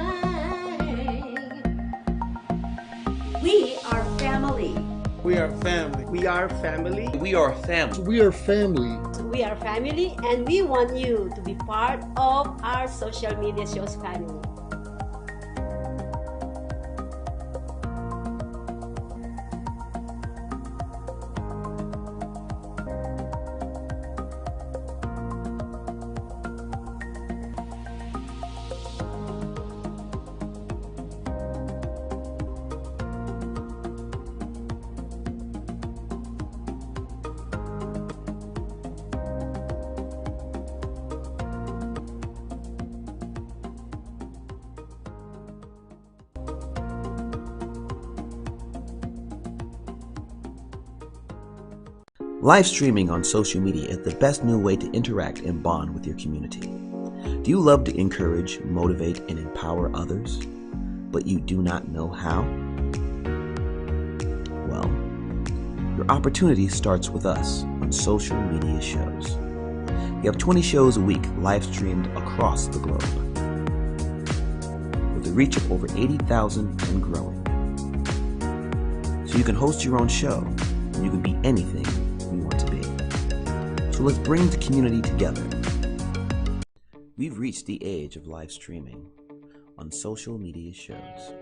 We are family. We are are family. We are family. We are family. We are family. We are family, and we want you to be part of our social media shows family. Live streaming on social media is the best new way to interact and bond with your community. Do you love to encourage, motivate, and empower others, but you do not know how? Well, your opportunity starts with us on social media shows. We have 20 shows a week live streamed across the globe, with a reach of over 80,000 and growing. So you can host your own show, and you can be anything you want to be. So let's bring the community together. We've reached the age of live streaming on social media shows.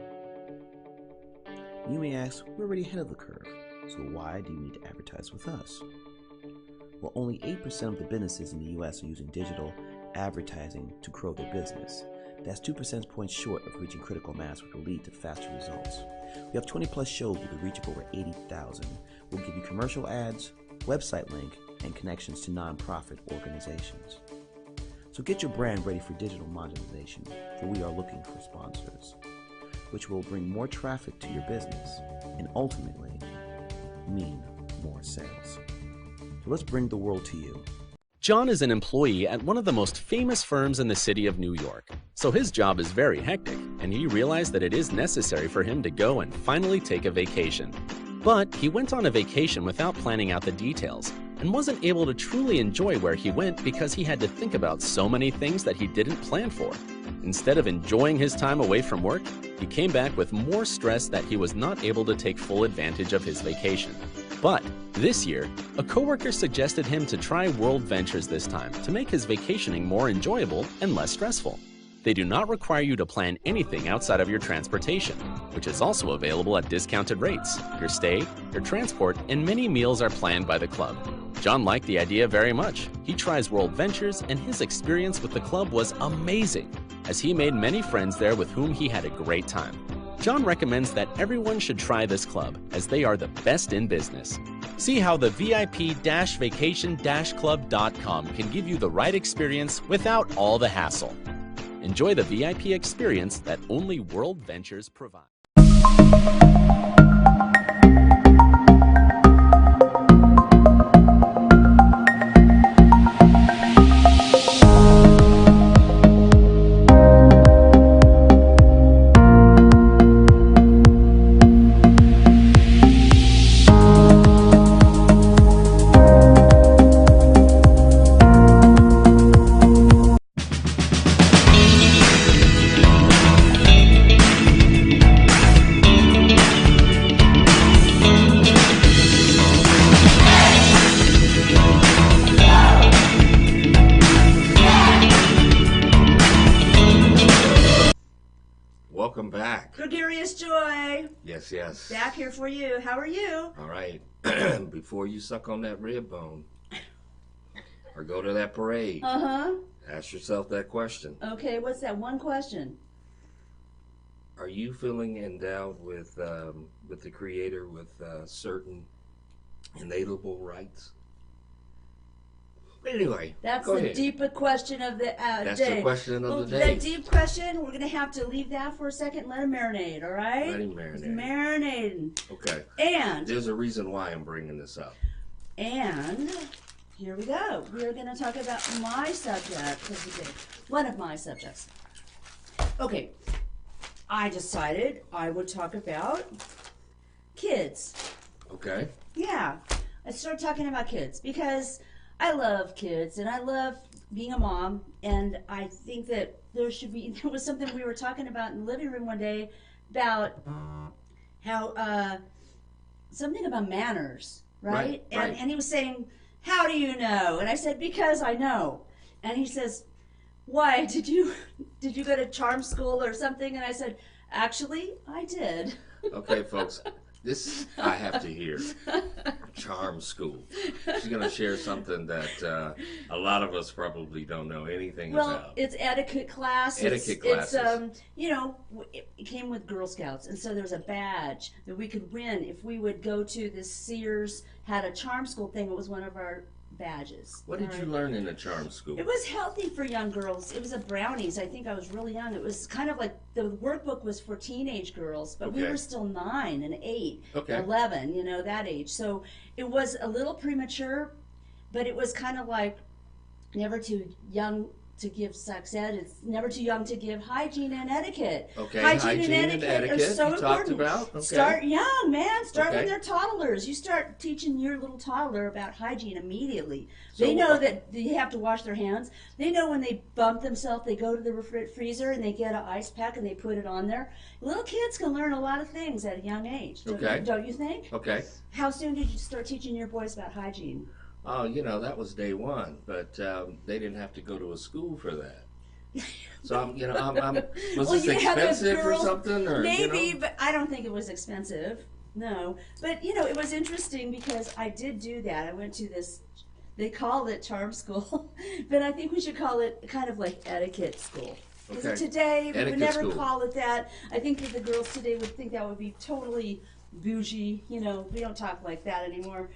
You may ask, we're already ahead of the curve, so why do you need to advertise with us? Well, only 8% of the businesses in the US are using digital advertising to grow their business. That's 2 percentage points short of reaching critical mass, which will lead to faster results. We have 20 plus shows with a reach of over 80,000. We'll give you commercial ads, website link, and connections to nonprofit organizations. So get your brand ready for digital monetization, for we are looking for sponsors, which will bring more traffic to your business and ultimately mean more sales. So let's bring the world to you. John is an employee at one of the most famous firms in the city of New York, so his job is very hectic, and he realized that it is necessary for him to go and finally take a vacation. But he went on a vacation without planning out the details, and wasn't able to truly enjoy where he went because he had to think about so many things that he didn't plan for. Instead of enjoying his time away from work, he came back with more stress that he was not able to take full advantage of his vacation. But this year, a coworker suggested him to try World Ventures this time to make his vacationing more enjoyable and less stressful. They do not require you to plan anything outside of your transportation, which is also available at discounted rates. Your stay, your transport, and many meals are planned by the club. John liked the idea very much. He tries World Ventures, and his experience with the club was amazing, as he made many friends there with whom he had a great time. John recommends that everyone should try this club, as they are the best in business. See how the VIP-vacation-club.com can give you the right experience without all the hassle. Enjoy the VIP experience that only World Ventures provides. Welcome back. Gregarious Joy. Yes, yes. Back here for you. How are you? All right. Before you suck on that rib bone or go to that parade, ask yourself that question. Okay, what's that one question? Are you feeling endowed with the Creator with certain inalienable rights? Anyway, that's go the ahead. deeper question of the day. That's the question of the day. That deep question, we're going to have to leave that for a second. Let it marinate, all right? Let it marinate. It's marinating. Okay. And there's a reason why I'm bringing this up. And here we go. We are going to talk about my subject of the day. One of my subjects. Okay. I decided I would talk about kids. Okay. Yeah. I started talking about kids because I love kids and I love being a mom, and I think that there was something we were talking about in the living room one day about how something about manners, right? Right, right. And he was saying, how do you know? And I said, because I know. And he says, why? Did you go to charm school or something? And I said, actually, I did. Okay, folks, this I have to hear. Charm school. She's going to share something that a lot of us probably don't know anything about. Well, it's etiquette class. Etiquette classes. It's, you know, it came with Girl Scouts, and so there's a badge that we could win if we would go to this Sears had a charm school thing. It was one of our badges. What did you learn in a charm school? It was healthy for young girls. It was a brownies. I think I was really young. It was kind of like the workbook was for teenage girls, but we were still 9 and 8, 11, you know, that age. So it was a little premature, but it was kind of like never too young to give sex ed. It's never too young to give hygiene and etiquette. Okay, hygiene and etiquette are so you important. talked about. Okay. Start young, man. Start when they're toddlers. You start teaching your little toddler about hygiene immediately. They know that they have to wash their hands. They know when they bump themselves, they go to the freezer and they get an ice pack and they put it on there. Little kids can learn a lot of things at a young age. Don't you think? Okay. How soon did you start teaching your boys about hygiene? Oh, you know, that was day one, but they didn't have to go to a school for that. So, was this expensive or something? Or, maybe, you know? But I don't think it was expensive. No. But, you know, it was interesting because I did do that. I went to this, they called it charm school, but I think we should call it kind of like etiquette school. Because today, we would never call it that. I think that the girls today would think that would be totally bougie. You know, we don't talk like that anymore.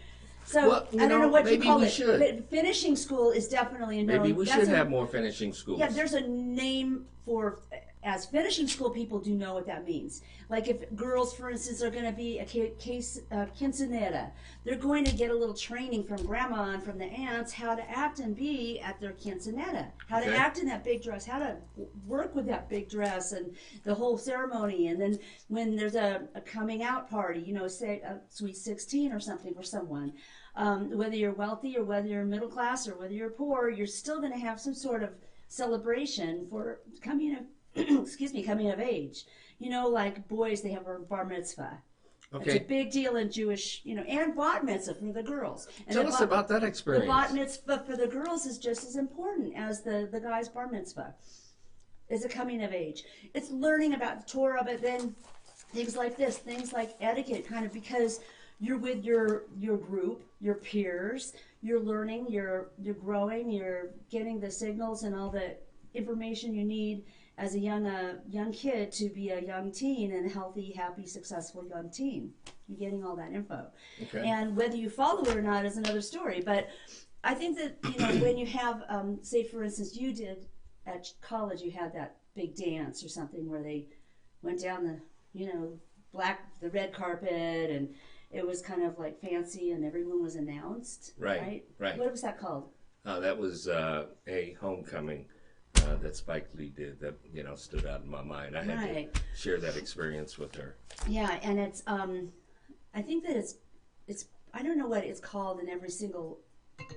So, well, I don't know what you call it. Should. But finishing school is definitely a known. Maybe we should have more finishing schools. Yeah, there's a name for, as finishing school people do know what that means. Like if girls, for instance, are going to be a quinceanera, they're going to get a little training from grandma and from the aunts how to act and be at their quinceanera, how to act in that big dress, how to work with that big dress and the whole ceremony. And then when there's a coming out party, you know, say a sweet 16 or something for someone, whether you're wealthy or whether you're middle class or whether you're poor, you're still going to have some sort of celebration for coming of age. You know, like boys, they have a bar mitzvah. Okay. It's a big deal in Jewish, you know, and bat mitzvah for the girls. And Tell us about that experience. The bat mitzvah for the girls is just as important as the guy's bar mitzvah. It's a coming of age. It's learning about the Torah, but then things like this, things like etiquette, kind of because you're with your group, your peers, you're learning, you're growing, you're getting the signals and all the information you need as a young kid to be a young teen and a healthy, happy, successful young teen. You're getting all that info. Okay. And whether you follow it or not is another story. But I think that, you know, when you have, say, for instance, you did at college, you had that big dance or something where they went down the, you know, the red carpet, and it was kind of like fancy and everyone was announced. Right. What was that called? That was a homecoming. That Spike Lee did that, you know, stood out in my mind. I had to share that experience with her. Yeah, and it's I think that it's I don't know what it's called in every single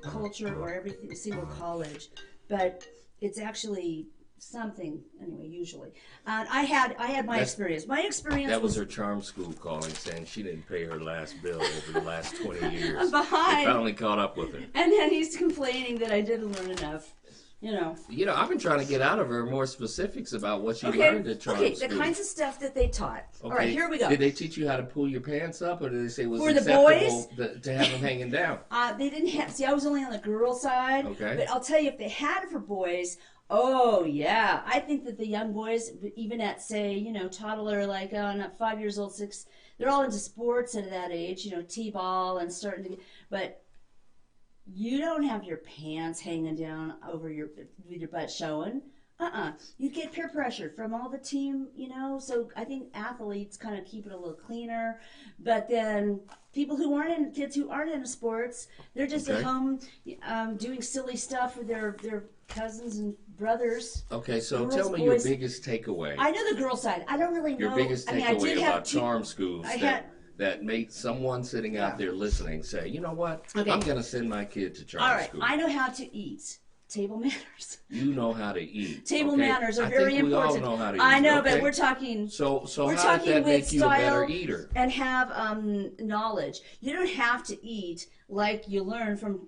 culture or every single college, but it's actually something anyway. Usually, I had my experience. My experience. That was her charm school calling, saying she didn't pay her last bill over the last 20 years. I'm behind. They finally caught up with her. And then he's complaining that I didn't learn enough. You know, I've been trying to get out of her more specifics about what she learned at charm school. The kinds of stuff that they taught. Okay. All right, here we go. Did they teach you how to pull your pants up, or did they say it was for the acceptable boys to have them hanging down? They didn't have. See, I was only on the girl side. Okay. But I'll tell you, if they had it for boys, oh yeah, I think that the young boys, even at say, you know, toddler, like on 5 years old, 6, they're all into sports at that age. You know, t-ball and starting to, but. You don't have your pants hanging down over with your butt showing. You get peer pressure from all the team, you know. So I think athletes kind of keep it a little cleaner. But then kids who aren't into sports, they're just at home doing silly stuff with their cousins and brothers. Okay, so tell me your biggest takeaway. I know the girl side. I don't really know. Your biggest takeaway about charm schools. That made someone sitting out there listening say, you know what, I'm going to send my kid to charm school. I know how to eat. table manners. You know how to eat. Table okay? manners are I very think we important. all know how to eat. I know, okay? but we're talking. So we're how talking does that with make you a better style eater? and have knowledge. You don't have to eat like you learn from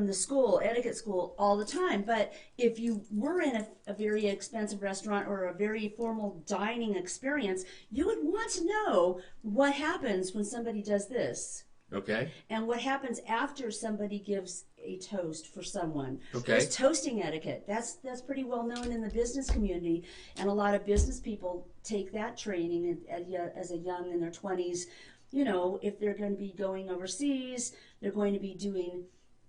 the school, etiquette school, all the time. But if you were in a very expensive restaurant or a very formal dining experience, you would want to know what happens when somebody does this. Okay. And what happens after somebody gives a toast for someone. Okay. There's toasting etiquette. That's pretty well known in the business community, and a lot of business people take that training as a young in their 20s. You know, if they're going to be going overseas, they're going to be doing,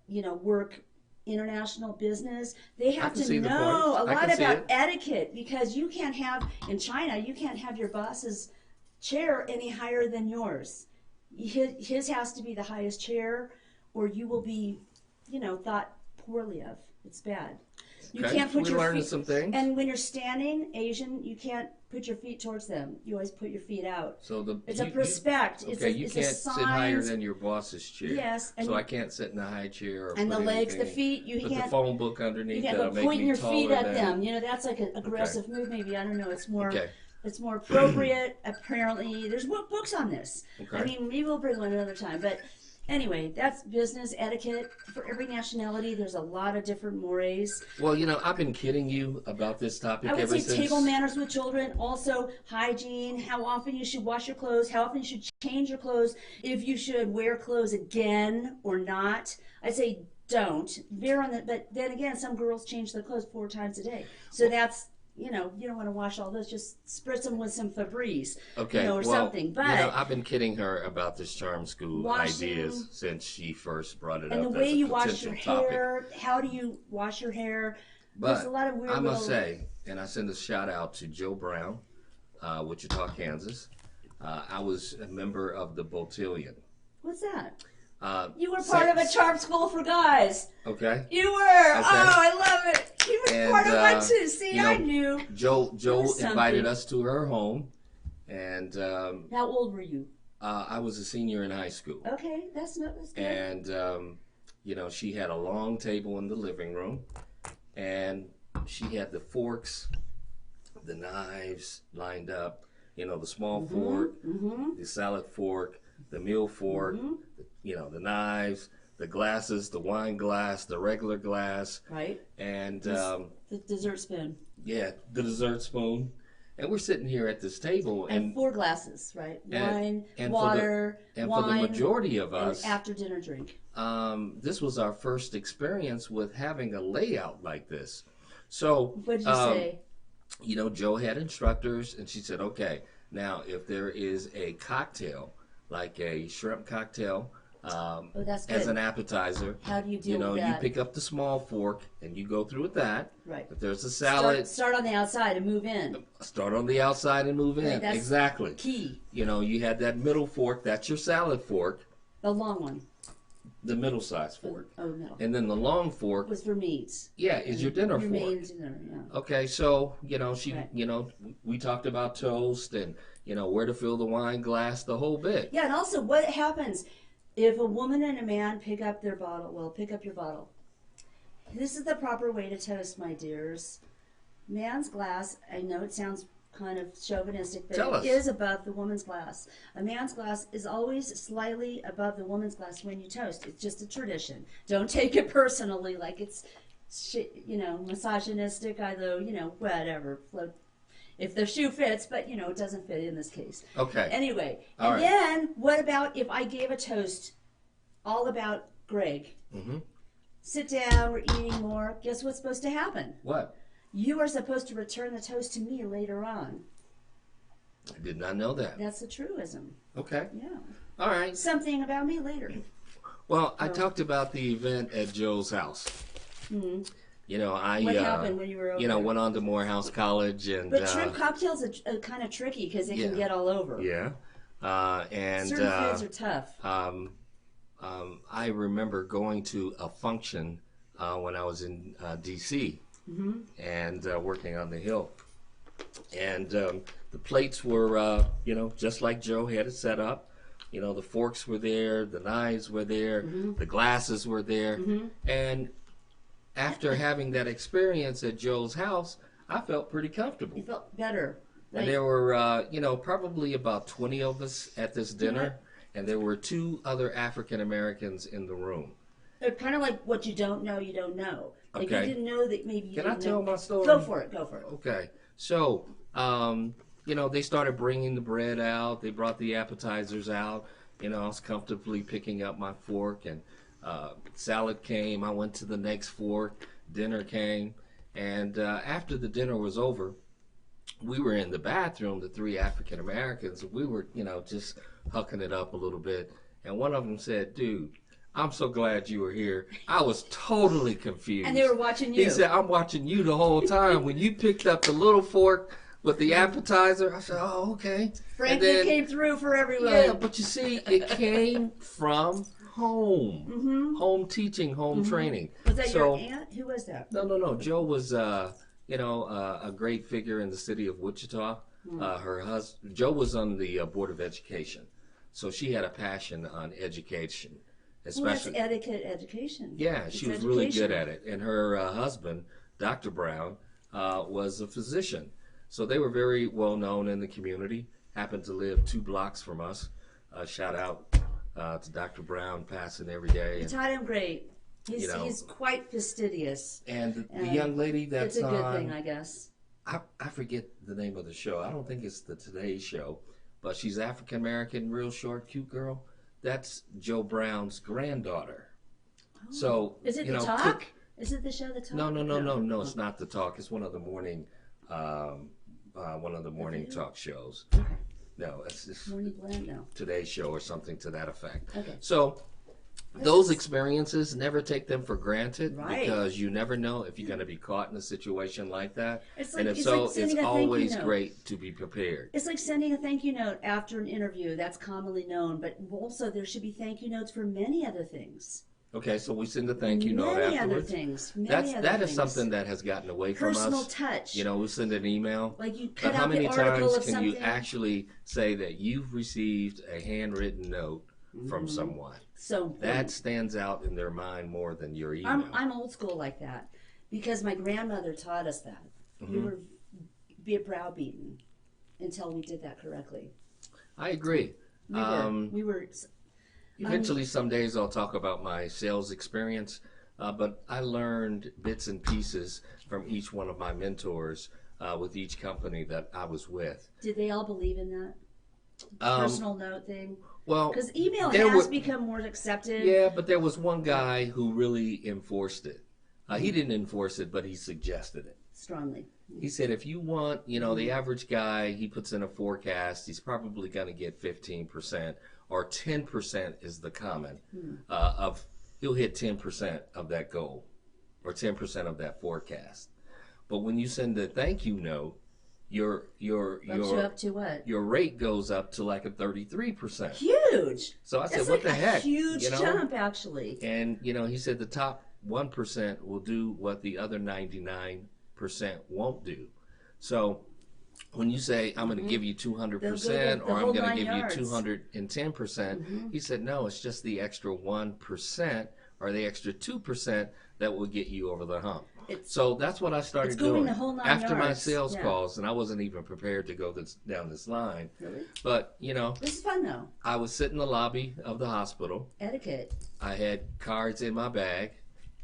you know, work international business. They have to know a lot about etiquette, because you can't have, in China, you can't have your boss's chair any higher than yours. His has to be the highest chair, or you will be, you know, thought poorly of. It's bad. You can't put your feet. Some things. And when you're standing, Asian, you can't put your feet towards them. You always put your feet out. So it's a respect. Okay, you can't sit higher than your boss's chair. Yes. So I can't sit in a high chair. Or and put the legs, anything, the feet, you put can't. the phone book underneath. You can't go pointing your feet at them. You know, that's like an aggressive Okay. move. Maybe, I don't know. It's more. Okay. It's more appropriate. Apparently, there's books on this. Okay. I mean, maybe we'll bring one another time. But anyway, that's business etiquette for every nationality. There's a lot of different mores. Well, you know, I've been kidding you about this topic I would ever say since. table manners with children, also hygiene, how often you should wash your clothes, how often you should change your clothes, if you should wear clothes again or not. I'd say don't. Veer on the, but then again, some girls change their clothes 4 times a day. So that's, you know, you don't want to wash all those. Just spritz them with some Febreze, Okay, you know, or well, something. But you know, I've been kidding her about this charm school washing, ideas since she first brought it and up the way as a you wash your potential topic. hair, how do you wash your hair? There's But a lot of weird I must little- say, and I send a shout out to Joe Brown, Wichita, Kansas. I was a member of the Botillion. What's that? You were part of a charm school for guys. Okay. You were. Okay. Oh, I love it. You were part of one too. See, you know, I knew. Joe There's invited something. us to her home, and How old were you? I was a senior in high school. Okay, that's good. And you know, she had a long table in the living room, and she had the forks, the knives lined up. You know, the small fork, the salad fork, the meal fork, you know, the knives, the glasses, the wine glass, the regular glass. Right. And the dessert spoon. yeah, the dessert spoon. And we're sitting here at this table, And 4 glasses, right? Wine, and water, for wine. the majority of and us, after dinner drink. this was our first experience with having a layout like this. So What did you say? You know, Joe had instructors, and she said, okay, now if there is a cocktail, like a shrimp cocktail, that's as good. an appetizer, How do you deal you know, with you that? pick up the small fork and you go through with that. Right. If there's a salad, Start on the outside and move in. start on the outside and move in. Right, that's exactly. Key. You know, you had that middle fork, that's your salad fork. The long one. The middle size fork. Oh, middle. And then the long fork was for meats. Yeah, is your dinner your fork. main dinner, yeah. Okay, so, you know, Right. you know, we talked about toast and, you know, where to fill the wine glass, the whole bit. Yeah, and also what happens if a woman and a man pick up their bottle? Well, pick up your bottle. This is the proper way to toast, my dears. Man's glass, I know it sounds kind of chauvinistic, but Tell it us. is above the woman's glass. A man's glass is always slightly above the woman's glass when you toast. It's just a tradition. Don't take it personally like it's, you know, misogynistic, although, you know, whatever. If the shoe fits, but, you know, it doesn't fit in this case. Okay. Anyway, All and right. then what about if I gave a toast all about Greg? Mm-hmm. Sit down, we're eating more. Guess what's supposed to happen? What? You are supposed to return the toast to me later on. I did not know that. That's a truism. Okay. Yeah. All right. Something about me later. Well, I talked about the event at Joe's house. Mm-hmm. You know, I What happened when you were over you know, there? went on to Morehouse College and But shrimp cocktails are kind of tricky because they can yeah. get all over. Yeah. And certain foods are tough. I remember going to a function when I was in D.C. Mm-hmm. and working on the Hill. And the plates were, you know, just like Joe had it set up. You know, the forks were there, the knives were there, Mm-hmm. the glasses were there. Mm-hmm. And after having that experience at Joe's house, I felt pretty comfortable. You felt better. And there were, probably about 20 of us at this dinner, and there were 2 other African Americans in the room. They're kind of like what you don't know, you don't know. Like Okay. you didn't know that maybe you Can didn't I tell know. my story? Go for it. Okay. So, they started bringing the bread out. They brought the appetizers out. I was comfortably picking up my fork, and salad came. I went to the next fork. Dinner came. And after the dinner was over, we were in the bathroom, the 3 African Americans. We were, just hucking it up a little bit. And one of them said, "Dude, I'm so glad you were here. I was totally confused." And they were watching you. He said, "I'm watching you the whole time. When you picked up the little fork with the appetizer," I said, "Oh, okay." Franklin came through for everyone. Yeah, but you see, it came from home. Home teaching, home training. Was that your aunt? Who was that? No. Joe was, a great figure in the city of Wichita. Her husband, Joe, was on the Board of Education. So she had a passion on education. Especially, well, that's education. Yeah, she was really good at it. And her husband, Dr. Brown, was a physician. So they were very well known in the community, happened to live 2 blocks from us. Shout out to Dr. Brown, passing every day. You taught him great. He's quite fastidious. And the young lady that's it's a good thing, I guess. I forget the name of the show. I don't think it's the Today Show, but she's African American, real short, cute girl. That's Joe Brown's granddaughter. Oh. So is it The Talk? Is it the show The Talk? No. It's not The Talk. It's one of the morning, talk shows. Okay. No, it's just Morning Blend. No. Today Show or something to that effect. Okay. So those experiences, never take them for granted, right, because you never know if you're going to be caught in a situation like that. And if so, it's always great to be prepared. It's like sending a thank you note after an interview. That's commonly known, but also there should be thank you notes for many other things. Okay, so we send a thank you note afterwards. Many other things. That is something that has gotten away from us. Personal touch. We send an email. Like you cut but how out many the article times of can something? you actually say that you've received a handwritten note from someone? So that stands out in their mind more than your email. I'm old school like that because my grandmother taught us that. We were be browbeaten until we did that correctly. I agree. We were. Eventually, some days I'll talk about my sales experience, but I learned bits and pieces from each one of my mentors with each company that I was with. Did they all believe in that personal note thing? Well, because email has become more accepted. Yeah, but there was one guy who really enforced it. He didn't enforce it, but he suggested it strongly. He said, if you want, the average guy, he puts in a forecast, he's probably going to get 15%, or 10% is the common he'll hit 10% of that goal, or 10% of that forecast. But when you send a thank you note, your up to what? Your rate goes up to like a 33%. Huge. So I said, That's what like the heck? A huge jump, actually. And he said the top 1% will do what the other 99% won't do. So when you say I'm going to give you 200% or I'm going to give you 210%, he said no, it's just the extra 1% or the extra 2% that will get you over the hump. So that's what I started doing after my sales calls, and I wasn't even prepared to go down this line. Really? But this is fun though. I was sitting in the lobby of the hospital. Etiquette. I had cards in my bag,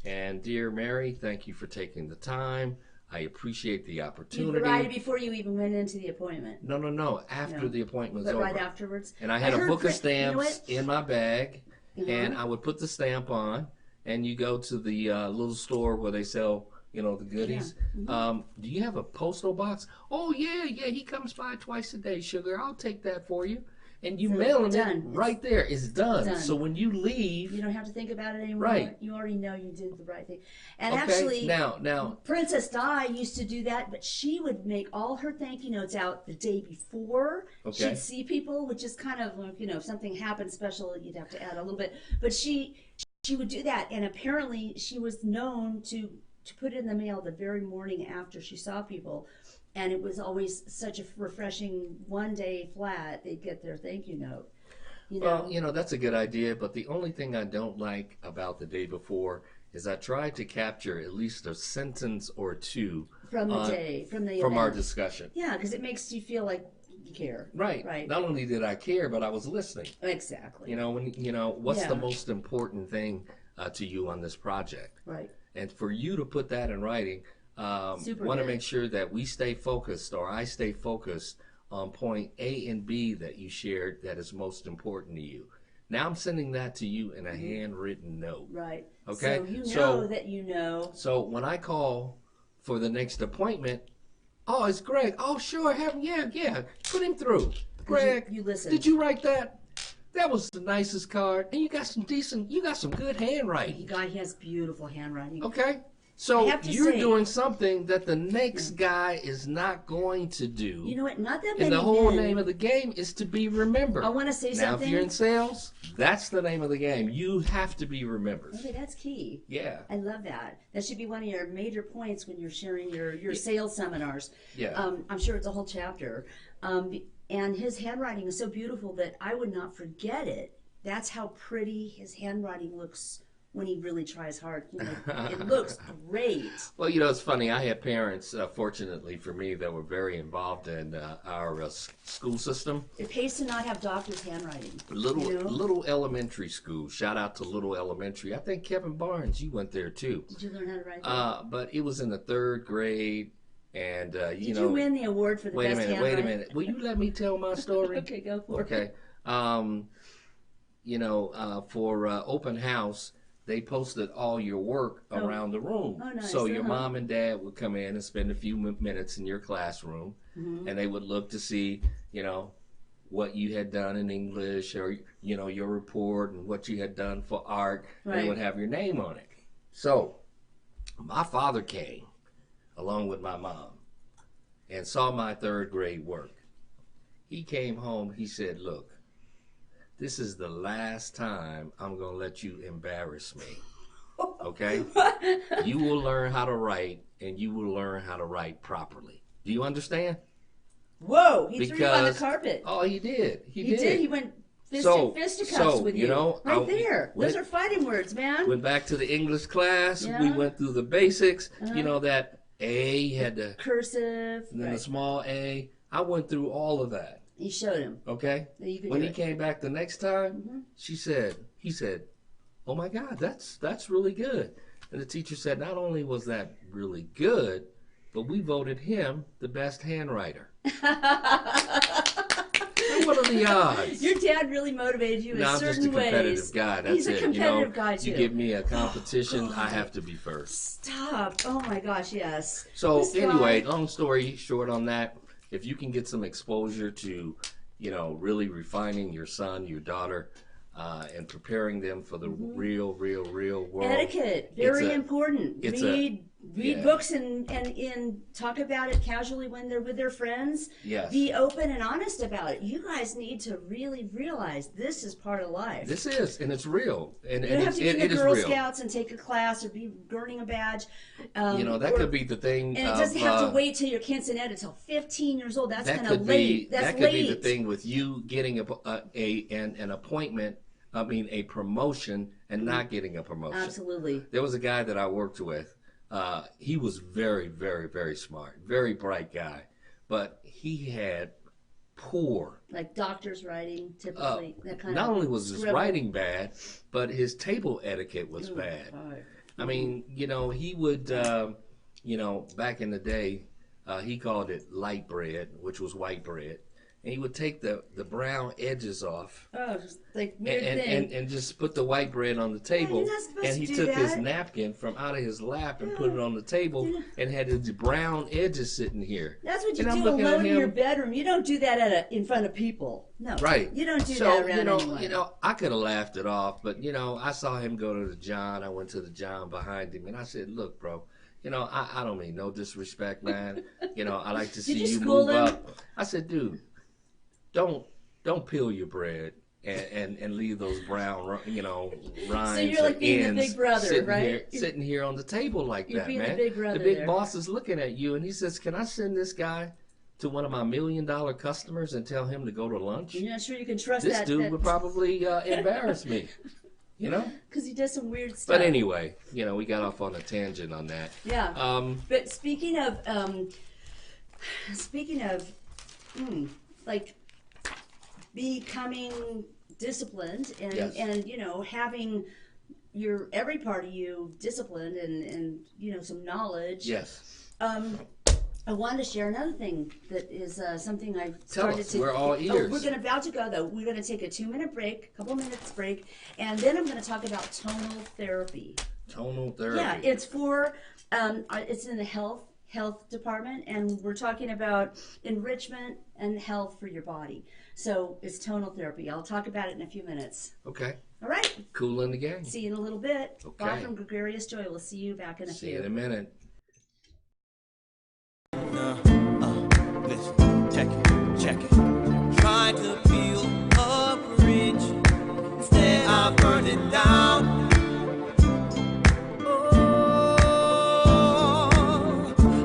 and dear Mary, thank you for taking the time. I appreciate the opportunity. You write before you even went into the appointment. No. After the appointment was over. Right afterwards. And I had a book of stamps in my bag, and I would put the stamp on, and you go to the little store where they sell, the goodies. Do you have a postal box? Oh, yeah, he comes by twice a day, sugar. I'll take that for you. And you mail it right there. It's done. So when you leave, you don't have to think about it anymore. Right. You already know you did the right thing. And okay, actually, now, Princess Di used to do that, but she would make all her thank you notes out the day before. Okay. She'd see people, which is kind of like, if something happened special, you'd have to add a little bit. But she would do that, and apparently she was known to put it in the mail the very morning after she saw people. And it was always such a refreshing one day flat, they'd get their thank you note. Well, that's a good idea, but the only thing I don't like about the day before is I tried to capture at least a sentence or two from the day, from our discussion. Yeah, because it makes you feel like you care. Right. Right. Not only did I care, but I was listening. Exactly. You know, what's the most important thing to you on this project? Right. And for you to put that in writing, want to make sure that we stay focused, or I stay focused on point A and B that you shared that is most important to you. Now I'm sending that to you in a handwritten note. Right. Okay. So you know that you know. So when I call for the next appointment, oh, it's Greg. Oh, sure. Yeah. Put him through. Greg, you listen. Did you write that? That was the nicest card. And you got some good handwriting. The guy has beautiful handwriting. Okay. So you're doing something that the next guy is not going to do. You know what? Not that many And the whole men, name of the game is to be remembered. I want to say now, something. if you're in sales, that's the name of the game. You have to be remembered. Okay, that's key. Yeah. I love that. That should be one of your major points when you're sharing your sales seminars. Yeah. I'm sure it's a whole chapter. And his handwriting is so beautiful that I would not forget it. That's how pretty his handwriting looks when he really tries hard. You know, it looks great. Well, you know, it's funny. I had parents, fortunately for me, that were very involved in our school system. It pays to not have doctors' handwriting. Little elementary school. Shout out to Little Elementary. I think Kevin Barnes, you went there too. Did you learn how to write? But it was in the 3rd grade. And Did you win the award for the best handwriting? Wait a minute. Will you let me tell my story? Okay, go for it. Okay. For open house, they posted all your work around the room. Oh, nice. So your mom and dad would come in and spend a few minutes in your classroom, and they would look to see, what you had done in English, or, your report and what you had done for art. Right. And they would have your name on it. So my father came along with my mom and saw my 3rd grade work. He came home, he said, look, this is the last time I'm going to let you embarrass me, okay? You will learn how to write, and you will learn how to write properly. Do you understand? Whoa, he threw you on the carpet. Oh, he did. He did. He went fisticuffs with you. Right there. Those are fighting words, man. Went back to the English class. Yeah. We went through the basics. That A had the cursive, and then the small A. I went through all of that. You showed him. Okay. When he came back the next time, he said, "Oh my God, that's really good." And the teacher said, not only was that really good, but we voted him the best handwriter. What are the odds? Your dad really motivated you in certain ways. I'm just a competitive guy. That's He's a competitive guy too. You give me a competition, I have to be first. Stop! Oh my gosh, yes. So anyway, long story short on that, if you can get some exposure to, really refining your son, your daughter, and preparing them for the real world. Etiquette, very important. Read books and talk about it casually when they're with their friends. Yes. Be open and honest about it. You guys need to really realize this is part of life. This is, and it's real. And you don't have to be in the Girl Scouts and take a class or be earning a badge. That could be the thing. And it doesn't have to wait till you're quinceanera until 15 years old. That's kind of late. That could be the thing with you getting an appointment. A promotion and not getting a promotion. Absolutely. There was a guy that I worked with. He was very, very, very smart, very bright guy, but he had poor. Like doctor's writing, typically. That kind not of only was his writing bad, but his table etiquette was bad. He would, back in the day, he called it light bread, which was white bread. And he would take the brown edges off. Oh, just like weird thing. And just put the white bread on the table. And he took his napkin from out of his lap and put it on the table and had the brown edges sitting here. That's what you do alone in your bedroom. You don't do that in front of people. No. Right. You don't do that around anyone. I could have laughed it off, but I saw him go to the John. I went to the John behind him and I said, "Look, bro, I don't mean no disrespect, man. I like to see you move up." I said, "Dude, don't peel your bread and leave those brown, rinds so you're like being the big brother, right? Sitting here on the table like you're that, being man. The big brother. The big boss is looking at you, and he says, "Can I send this guy to one of my $1 million customers and tell him to go to lunch?" You're not sure you can trust this dude would probably embarrass me. You know? Because he does some weird stuff. But anyway, you know, we got off on a tangent on that. Yeah. But speaking of, like becoming disciplined and, yes. and you know, having your every part of you disciplined and you know, some knowledge. Yes. I wanted to share another thing that is something I started to. We're all ears. We're about to go though. We're going to take a 2-minute break, couple minutes break, and then I'm going to talk about tonal therapy. Tonal therapy. Yeah, it's for it's in the health department, and we're talking about enrichment and health for your body. So it's tonal therapy. I'll talk about it in a few minutes. Okay. All right. Cool in the gang. See you in a little bit. Okay. Bye from Gregarious Joy. We'll see you back in a few. See you in a minute. Listen, check it. Try to feel a bridge, instead I burn it down. Oh,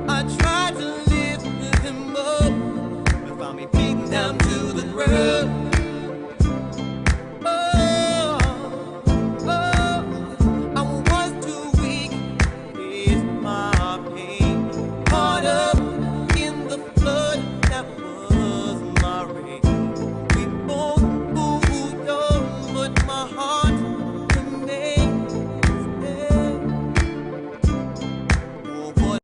I tried to lift him up, but found me beaten down to the ground. I was too weak, it's my pain, caught up in the flood that was my rain. We both moved on, but my heart remains there. Oh, what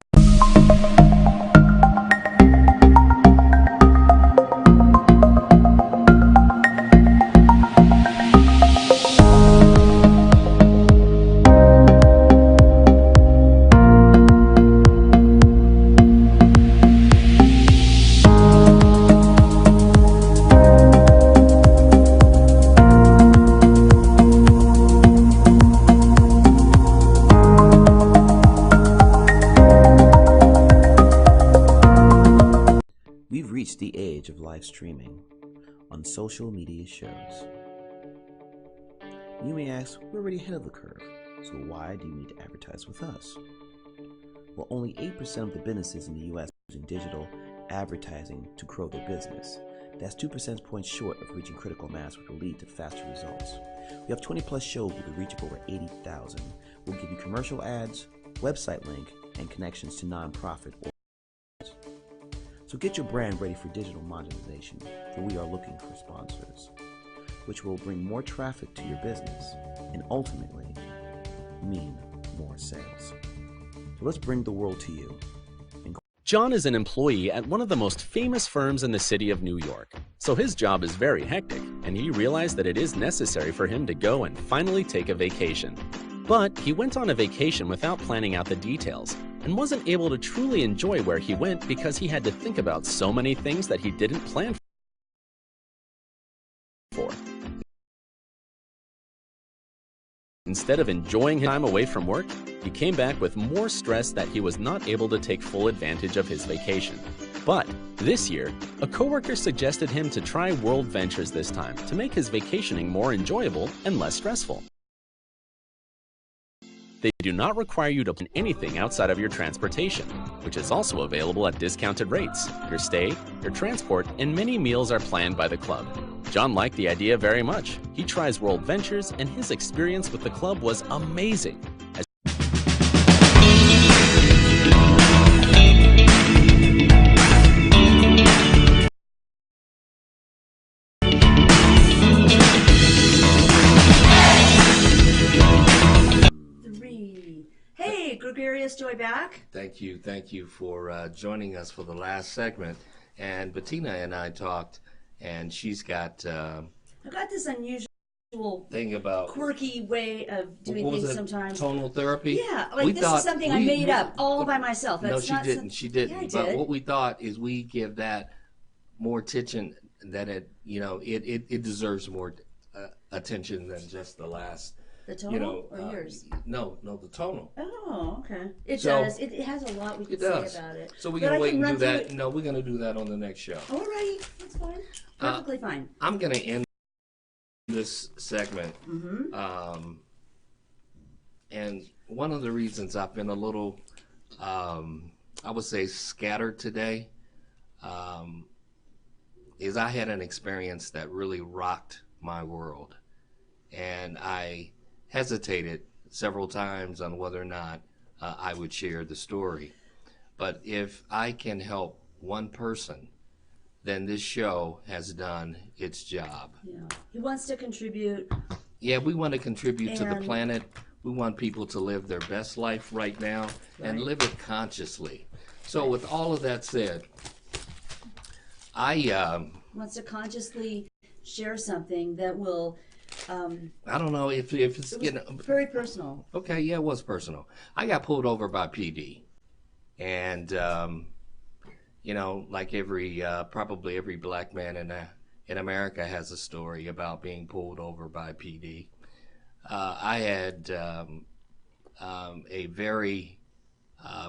We've reached the age of live streaming on social media shows. You may ask, we're already ahead of the curve, so why do you need to advertise with us? Well, only 8% of the businesses in the US are using digital advertising to grow their business. That's 2 percentage points short of reaching critical mass, which will lead to faster results. We have 20 plus shows with a reach of over 80,000. We'll give you commercial ads, website link, and connections to nonprofit organizations. So get your brand ready for digital monetization, for we are looking for sponsors, which will bring more traffic to your business and ultimately mean more sales. So let's bring the world to you. John is an employee at one of the most famous firms in the city of New York. So his job is very hectic, and he realized that it is necessary for him to go and finally take a vacation. But he went on a vacation without planning out the details, and wasn't able to truly enjoy where he went because he had to think about so many things that he didn't plan for. Instead of enjoying his time away from work, he came back with more stress that he was not able to take full advantage of his vacation. But this year, a coworker suggested him to try World Ventures this time to make his vacationing more enjoyable and less stressful. They do not require you to plan anything outside of your transportation, which is also available at discounted rates. Your stay, your transport, and many meals are planned by the club. John liked the idea very much. He tries World Ventures, and his experience with the club was amazing. Hey, Gregarious Joy back. Thank you for joining us for the last segment. And Bettina and I talked, and she's got I got this unusual thing about quirky way of doing things sometimes. Tonal therapy. Yeah, like this is something I made up all by myself. No, she didn't. She didn't. Yeah, I but did. what we thought is we give that more attention than it deserves more attention than just the last. The tonal or yours? No, the tonal. Oh, okay. It does. It has a lot we can say about it. So we're gonna wait and do that. No, we're gonna do that on the next show. All right, that's fine. Perfectly fine. I'm gonna end this segment. And one of the reasons I've been a little, I would say, scattered today, is I had an experience that really rocked my world, and I hesitated several times on whether or not I would share the story. But if I can help one person, then this show has done its job. Yeah. He wants to contribute. Yeah, we want to contribute to the planet. We want people to live their best life right now and live it consciously. So with all of that said, wants to consciously share something that will I don't know if it's very personal. Okay, yeah, it was personal. I got pulled over by PD, and you know, like probably every black man in America has a story about being pulled over by PD. I had a very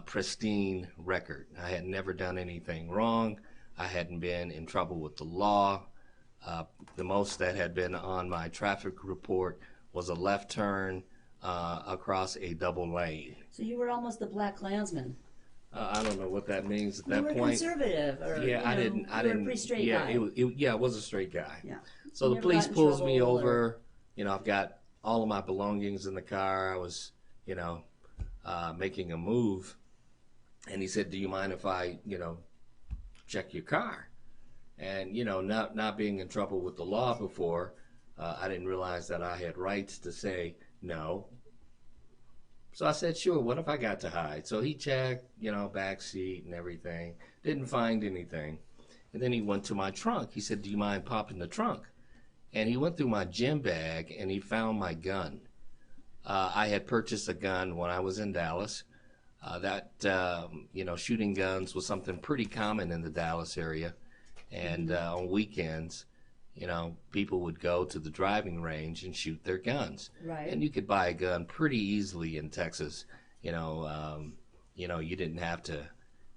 pristine record. I had never done anything wrong. I hadn't been in trouble with the law. The most that had been on my traffic report was a left turn across a double lane. So you were almost the Black Klansman. I don't know what that means at that point. You were conservative, or yeah, I didn't. You were a pretty straight guy. Yeah, I was a straight guy. Yeah. So the police pulls me over. You know, I've got all of my belongings in the car. I was, you know, making a move, and he said, "Do you mind if I, you know, check your car?" And, you know, not being in trouble with the law before, I didn't realize that I had rights to say no. So I said, sure, what if I got to hide? So he checked, you know, back seat and everything. Didn't find anything. And then he went to my trunk. He said, do you mind popping the trunk? And he went through my gym bag and he found my gun. I had purchased a gun when I was in Dallas. You know, shooting guns was something pretty common in the Dallas area. And on weekends, you know, people would go to the driving range and shoot their guns. Right. And you could buy a gun pretty easily in Texas. You know, you didn't have to,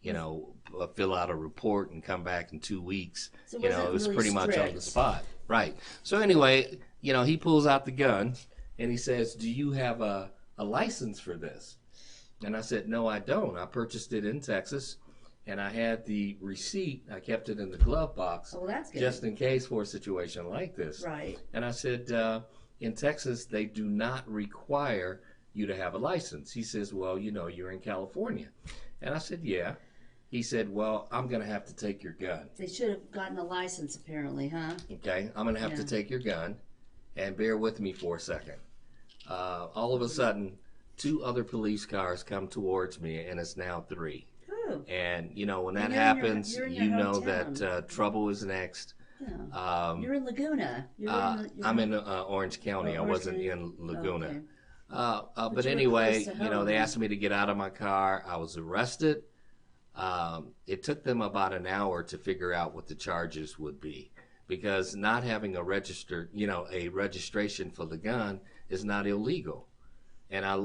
you know, fill out a report and come back in 2 weeks. So you know, it was really pretty strict. much on the spot. Right. So anyway, you know, he pulls out the gun and he says, do you have a license for this? And I said, no, I don't. I purchased it in Texas. And I had the receipt. I kept it in the glove box. Oh, that's good. Just in case for a situation like this. Right. And I said, in Texas, they do not require you to have a license. He says, well, you know, you're in California. And I said, yeah. He said, well, I'm going to have to take your gun. They should have gotten a license, apparently, huh? Okay, I'm going to have to take your gun. And bear with me for a second. All of a sudden, 2 other police cars come towards me, and it's now 3. And, you know, when that happens, you know that trouble is next. Yeah. You're in Laguna. I'm in Orange County. I wasn't in Laguna. Okay. But anyway, you know, they asked me to get out of my car. I was arrested. It took them about an hour to figure out what the charges would be, because not having a registration for the gun is not illegal. And I,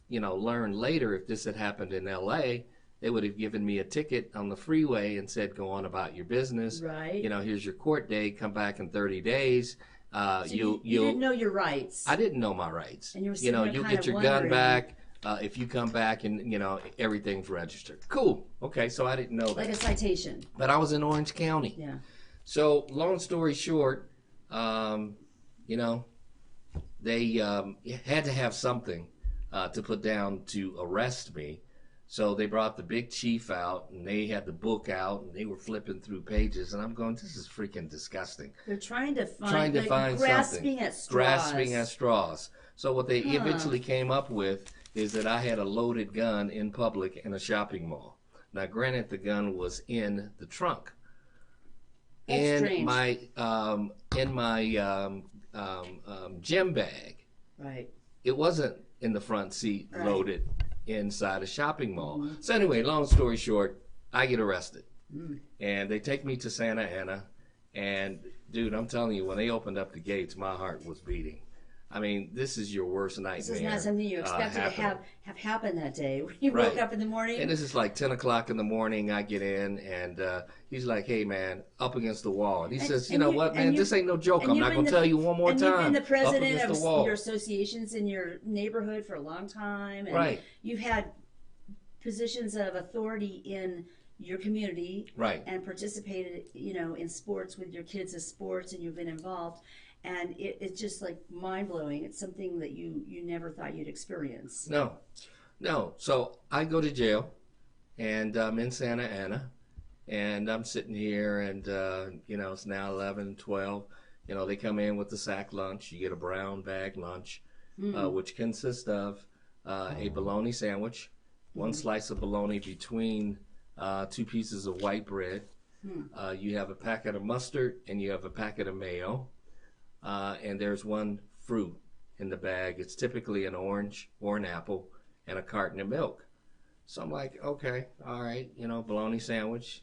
you know, learned later, if this had happened in LA, they would have given me a ticket on the freeway and said, go on about your business. Right. You know, here's your court date. Come back in 30 days. So you didn't know your rights. I didn't know my rights. And you were you know, you'll get your gun wondering. back if you come back and, you know, everything's registered. Cool. Okay, so I didn't know that. Like a citation. But I was in Orange County. Yeah. So long story short, you know, they had to have something to put down to arrest me. So they brought the big chief out, and they had the book out, and they were flipping through pages, and I'm going, this is freaking disgusting. They're trying to find grasping something. at straws. Grasping at straws. So what they eventually came up with is that I had a loaded gun in public in a shopping mall. Now, granted, the gun was in the trunk. That's in strange. my gym bag. Right. It wasn't in the front seat Right. loaded inside a shopping mall. So anyway, long story short, I get arrested. And they take me to Santa Ana. And dude, I'm telling you, when they opened up the gates, my heart was beating. I mean, this is your worst nightmare. This is not something you expected to have happen that day. When you Right. woke up in the morning. And this is like 10 o'clock in the morning. I get in, and he's like, hey, man, up against the wall. And he says, you know what, man, this ain't no joke. I'm not going to tell you one more time. You've been the Up president against of the wall. your associations in your neighborhood for a long time. And Right. you've had positions of authority in your community. Right. And participated, you know, in sports with your kids as sports, and you've been involved. and it's just like mind-blowing. It's something that you never thought you'd experience. No. So I go to jail, and I'm in Santa Ana, and I'm sitting here, and it's now 11, 12. They come in with the sack lunch. You get a brown bag lunch, which consists of a bologna sandwich, one slice of bologna between 2 pieces of white bread. You have a packet of mustard, and you have a packet of mayo, and there's one fruit in the bag. It's typically an orange or an apple, and a carton of milk. So I'm like, okay, all right, bologna sandwich,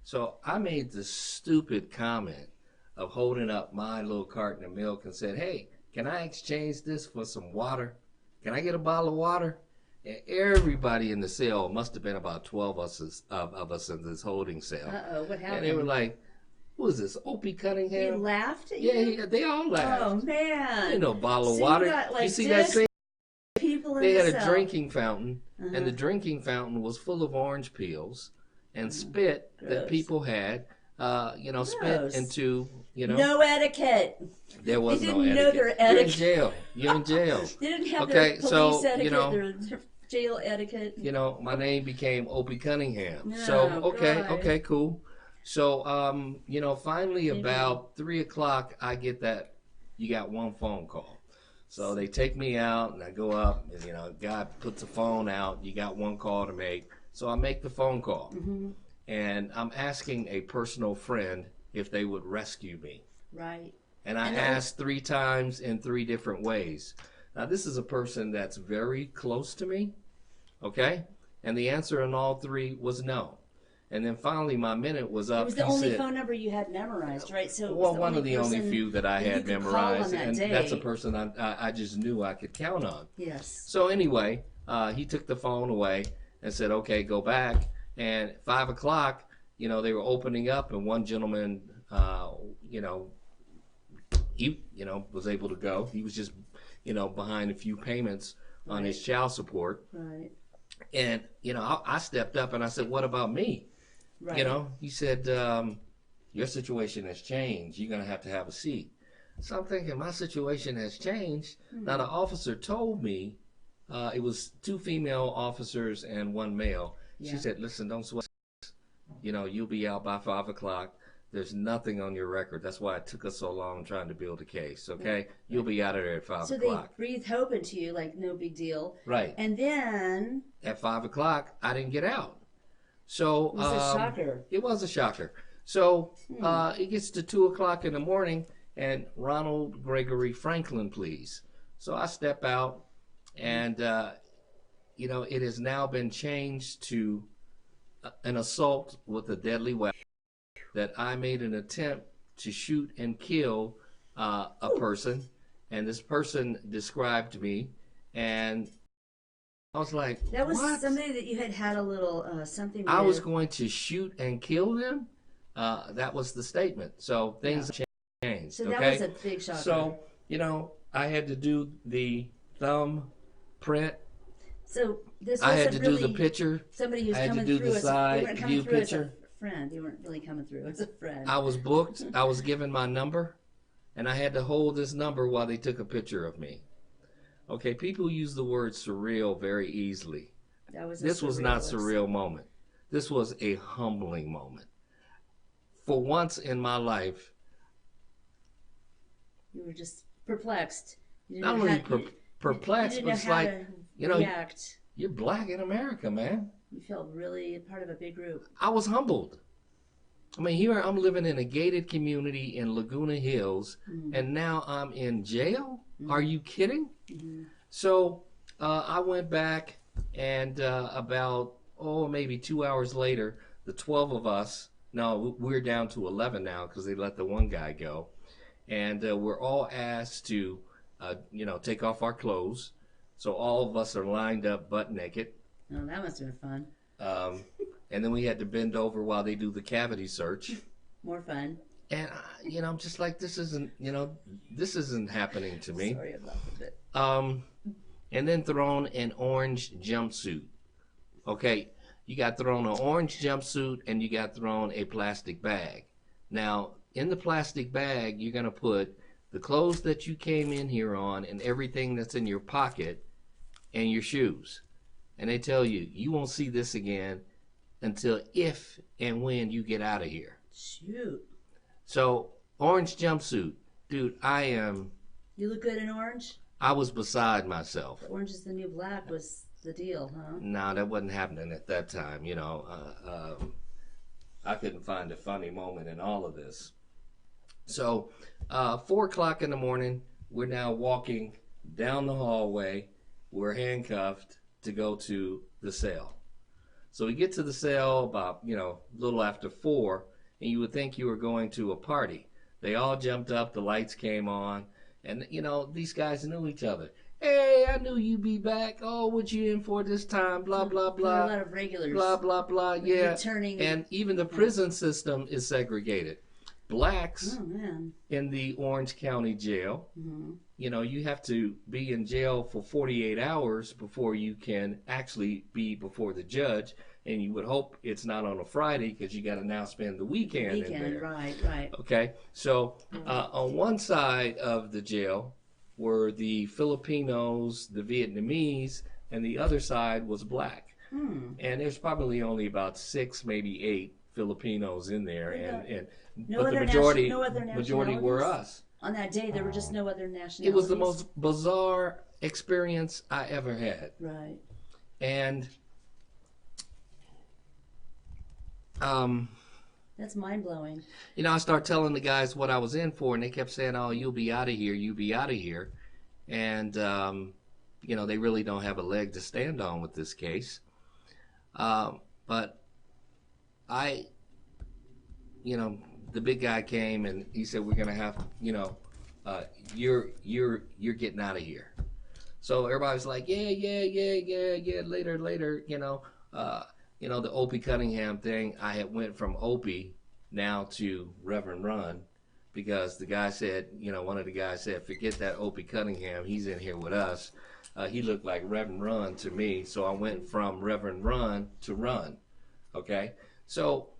So I made the stupid comment of holding up my little carton of milk and said, hey, can I exchange this for some water? Can I get a bottle of water? And everybody in the cell, must have been about 12 of us in this holding cell. Uh-oh, what happened? And they were like, who is this, Opie Cunningham? They laughed at you? Yeah, they all laughed. Oh, man. Bottle of water. You got, like, you see that scene? People in They the had cell. a drinking fountain, and the drinking fountain was full of orange peels and spit that people had, spit into, No etiquette. There was they no didn't etiquette. know their etiquette. You're in jail. You're in jail. They didn't have Okay, their police so, etiquette, their jail etiquette. My name became Opie Cunningham. Oh, So, God. okay, cool. So, finally about 3 o'clock, I get that you got one phone call. So they take me out, and I go up, and, God puts the phone out. You got one call to make. So I make the phone call. And I'm asking a personal friend if they would rescue me. Right. And I asked 3 times in 3 different ways. Now, this is a person that's very close to me, okay? And the answer in all 3 was no. And then finally, my minute was up. It was the only phone number you had memorized, right? So it was one of the only few that I had memorized, and day. that's a person I just knew I could count on. Yes. So anyway, he took the phone away and said, okay, go back. And 5 o'clock, they were opening up, and one gentleman, he, was able to go. He was just, behind a few payments on his child support. Right. And, I stepped up and I said, what about me? Right. He said, your situation has changed. You're going to have a seat. So I'm thinking, my situation has changed. Now, the officer told me, it was 2 female officers and 1 male. Yeah. She said, listen, don't sweat. You'll be out by 5 o'clock. There's nothing on your record. That's why it took us so long trying to build a case, okay? Right. You'll be out of there at 5 o'clock. So they breathed hope into you, like, no big deal. Right. And then... At 5 o'clock, I didn't get out. So... It was a shocker. It was a shocker. So, it gets to 2 o'clock in the morning, and Ronald Gregory Franklin, please. So I step out, and, it has now been changed to an assault with a deadly weapon. That I made an attempt to shoot and kill a person, and this person described me, and I was like, that was what? Somebody that you had a little something with. I was going to shoot and kill them? That was the statement. So things changed. So okay? that was a big shocker. So, I had to do the thumb print. So this I had wasn't to really do the picture. Somebody who's I had coming to do through the side you weren't coming view through picture. as a friend. You weren't really coming through as a friend. I was booked. I was given my number, and I had to hold this number while they took a picture of me. Okay, people use the word surreal very easily. This was not a surreal moment. This was a humbling moment. For once in my life, you were just perplexed. You not only perplexed, but it's like, react. You're black in America, man. You felt really part of a big group. I was humbled. I mean, here I'm living in a gated community in Laguna Hills, and now I'm in jail? Are you kidding? So I went back, and about, maybe 2 hours later, the 12 of us, no, we're down to 11 now because they let the one guy go, and we're all asked to, take off our clothes. So all of us are lined up butt naked. Oh, that must have been fun. And then we had to bend over while they do the cavity search. More fun. And, I'm just like, this isn't happening to me. Sorry about it. And then thrown an orange jumpsuit. Okay, you got thrown an orange jumpsuit and you got thrown a plastic bag. Now, in the plastic bag, you're going to put the clothes that you came in here on and everything that's in your pocket and your shoes. And they tell you, you won't see this again until if and when you get out of here. Shoot. So, orange jumpsuit. Dude, You look good in orange? I was beside myself. Orange is the new black was the deal, huh? No, that wasn't happening at that time. You know, I couldn't find a funny moment in all of this. So, 4 o'clock in the morning, we're now walking down the hallway. We're handcuffed to go to the cell. So we get to the cell about, a little after 4, and you would think you were going to a party. They all jumped up, the lights came on, and, these guys knew each other. Hey, I knew you'd be back. Oh, what you in for this time? Blah, blah, blah. There are a lot of regulars. Blah, blah, blah. Yeah. Returning. And even the prison system is segregated. Blacks Oh, in the Orange County jail, Mm-hmm. You have to be in jail for 48 hours before you can actually be before the judge. And you would hope it's not on a Friday because you got to now spend the weekend in there. Right. Okay, so on one side of the jail were the Filipinos, the Vietnamese, and the other side was black. And there's probably only about 6, maybe 8 Filipinos in there, but the majority were us. On that day, there were just no other nationalities. It was the most bizarre experience I ever had. Right. And that's mind-blowing. I start telling the guys what I was in for, and they kept saying, oh, you'll be out of here, you'll be out of here. And, they really don't have a leg to stand on with this case. But I, the big guy came and he said, we're going to have, you're getting out of here. So everybody's like, yeah, later, the Opie Cunningham thing, I had went from Opie now to Reverend Run because the guy said, one of the guys said, forget that Opie Cunningham, he's in here with us. He looked like Reverend Run to me, so I went from Reverend Run to Run, okay? So,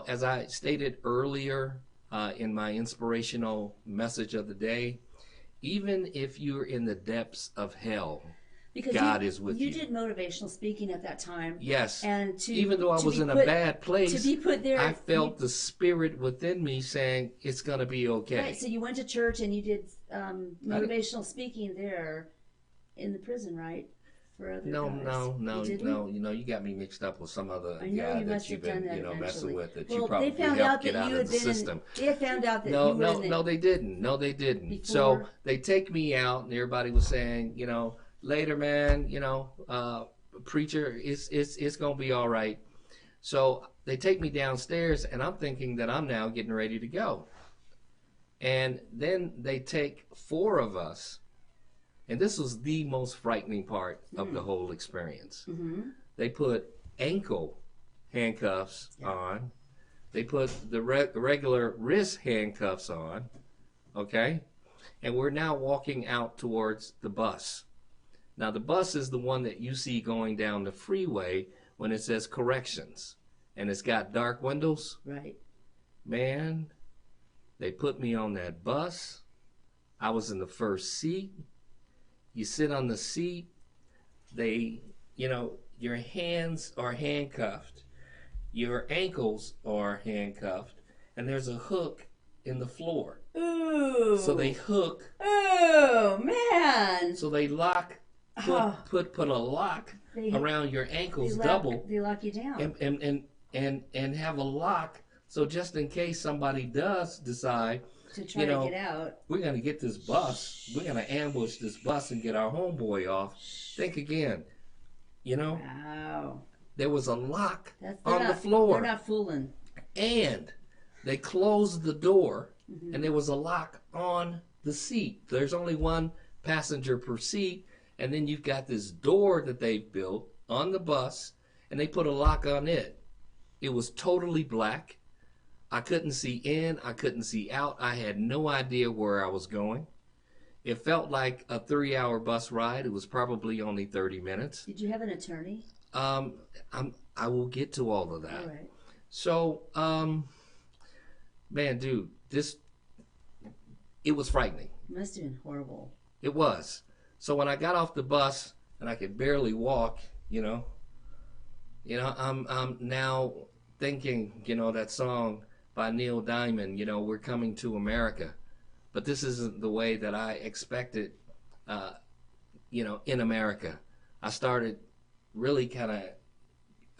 as I stated earlier in my inspirational message of the day, even if you're in the depths of hell, because God is with you. You did motivational speaking at that time. Yes. And even though I was in a bad place, to be put there, I felt the spirit within me saying it's going to be okay. Right. So you went to church and you did motivational speaking there in the prison, right? For other guys. You got me mixed up with some other guy that you've been, messing with that you probably helped get out of the system. They found out that No, they didn't. No, they didn't. Before. So they take me out, and everybody was saying, later, man, preacher, it's gonna be all right. So they take me downstairs, and I'm thinking that I'm now getting ready to go. And then they take 4 of us, and this was the most frightening part of the whole experience. Mm-hmm. They put ankle handcuffs on. They put the regular wrist handcuffs on, okay? And we're now walking out towards the bus. Now, the bus is the one that you see going down the freeway when it says corrections, and it's got dark windows. Right. Man, they put me on that bus. I was in the first seat. You sit on the seat. They, your hands are handcuffed. Your ankles are handcuffed, and there's a hook in the floor. Ooh. So they hook. Oh, man. So they lock. Put a lock around your ankles double. They lock you down. And have a lock so just in case somebody does decide to try to get out, we're going to get this bus. We're going to ambush this bus and get our homeboy off. Think again. Wow. There was a lock on the floor. They're not fooling. And they closed the door, and there was a lock on the seat. There's only one passenger per seat. And then you've got this door that they've built on the bus, and they put a lock on it. It was totally black. I couldn't see in. I couldn't see out. I had no idea where I was going. It felt like a 3-hour bus ride. It was probably only 30 minutes. Did you have an attorney? I will get to all of that. All right. So, man, dude, it was frightening. It must have been horrible. It was. So when I got off the bus and I could barely walk, I'm now thinking, that song by Neil Diamond, We're Coming to America. But this isn't the way that I expected, in America. I started really kind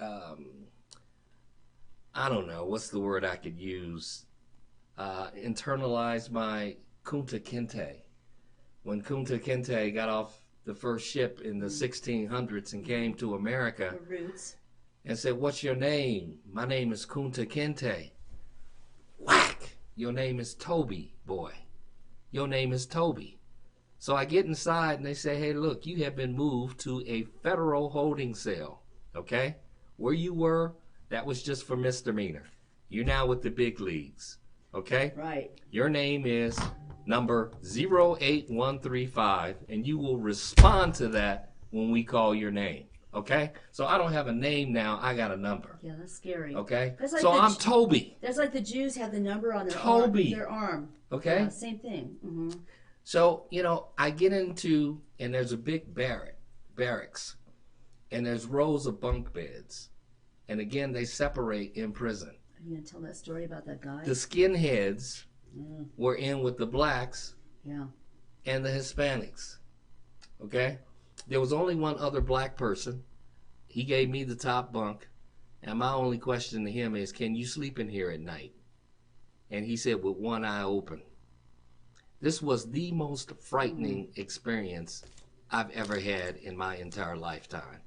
of, I don't know, what's the word I could use? Internalize my Kunta Kinte. When Kunta Kinte got off the first ship in the 1600s and came to America, The roots. and said, "What's your name?" "My name is Kunta Kinte." Whack! "Your name is Toby, boy. Your name is Toby." So I get inside and they say, "Hey, look, you have been moved to a federal holding cell, okay? Where you were, that was just for misdemeanor. You're now with the big leagues, okay? Right. Your name is number 08135, and you will respond to that when we call your name, okay? So I don't have a name now, I got a number. Yeah, that's scary. Okay? That's like So I'm Toby. That's like the Jews had the number on their Toby. arm. Okay? Yeah, same thing. Mm-hmm. So, I get into, and there's a big barracks, and there's rows of bunk beds. And again, they separate in prison. Are you going to tell that story about that guy? The skinheads were in with the blacks Yeah. and the Hispanics. Okay? There was only one other black person. He gave me the top bunk. And my only question to him is, "Can you sleep in here at night?" And he said, "With one eye open." This was the most frightening experience I've ever had in my entire lifetime.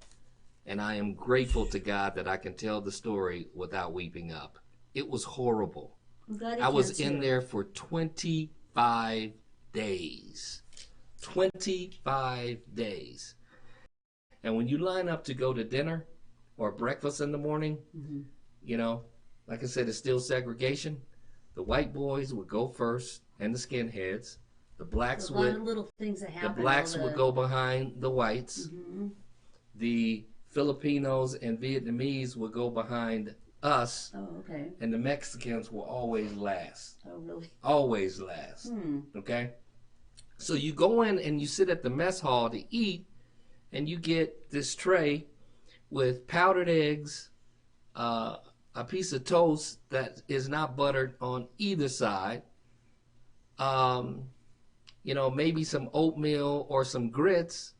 And I am grateful to God that I can tell the story without weeping up. It was horrible. I'm glad I was in there for 25 days. 25 days. And when you line up to go to dinner or breakfast in the morning, like I said, it's still segregation. The white boys would go first, and the skinheads. The blacks a lot of little things that happen. the blacks would go behind the whites. Mm-hmm. The Filipinos and Vietnamese would go behind us. Oh, okay. And the Mexicans will always last. Oh, really? Always last. Hmm. Okay? So you go in and you sit at the mess hall to eat, and you get this tray with powdered eggs, a piece of toast that is not buttered on either side, maybe some oatmeal or some grits,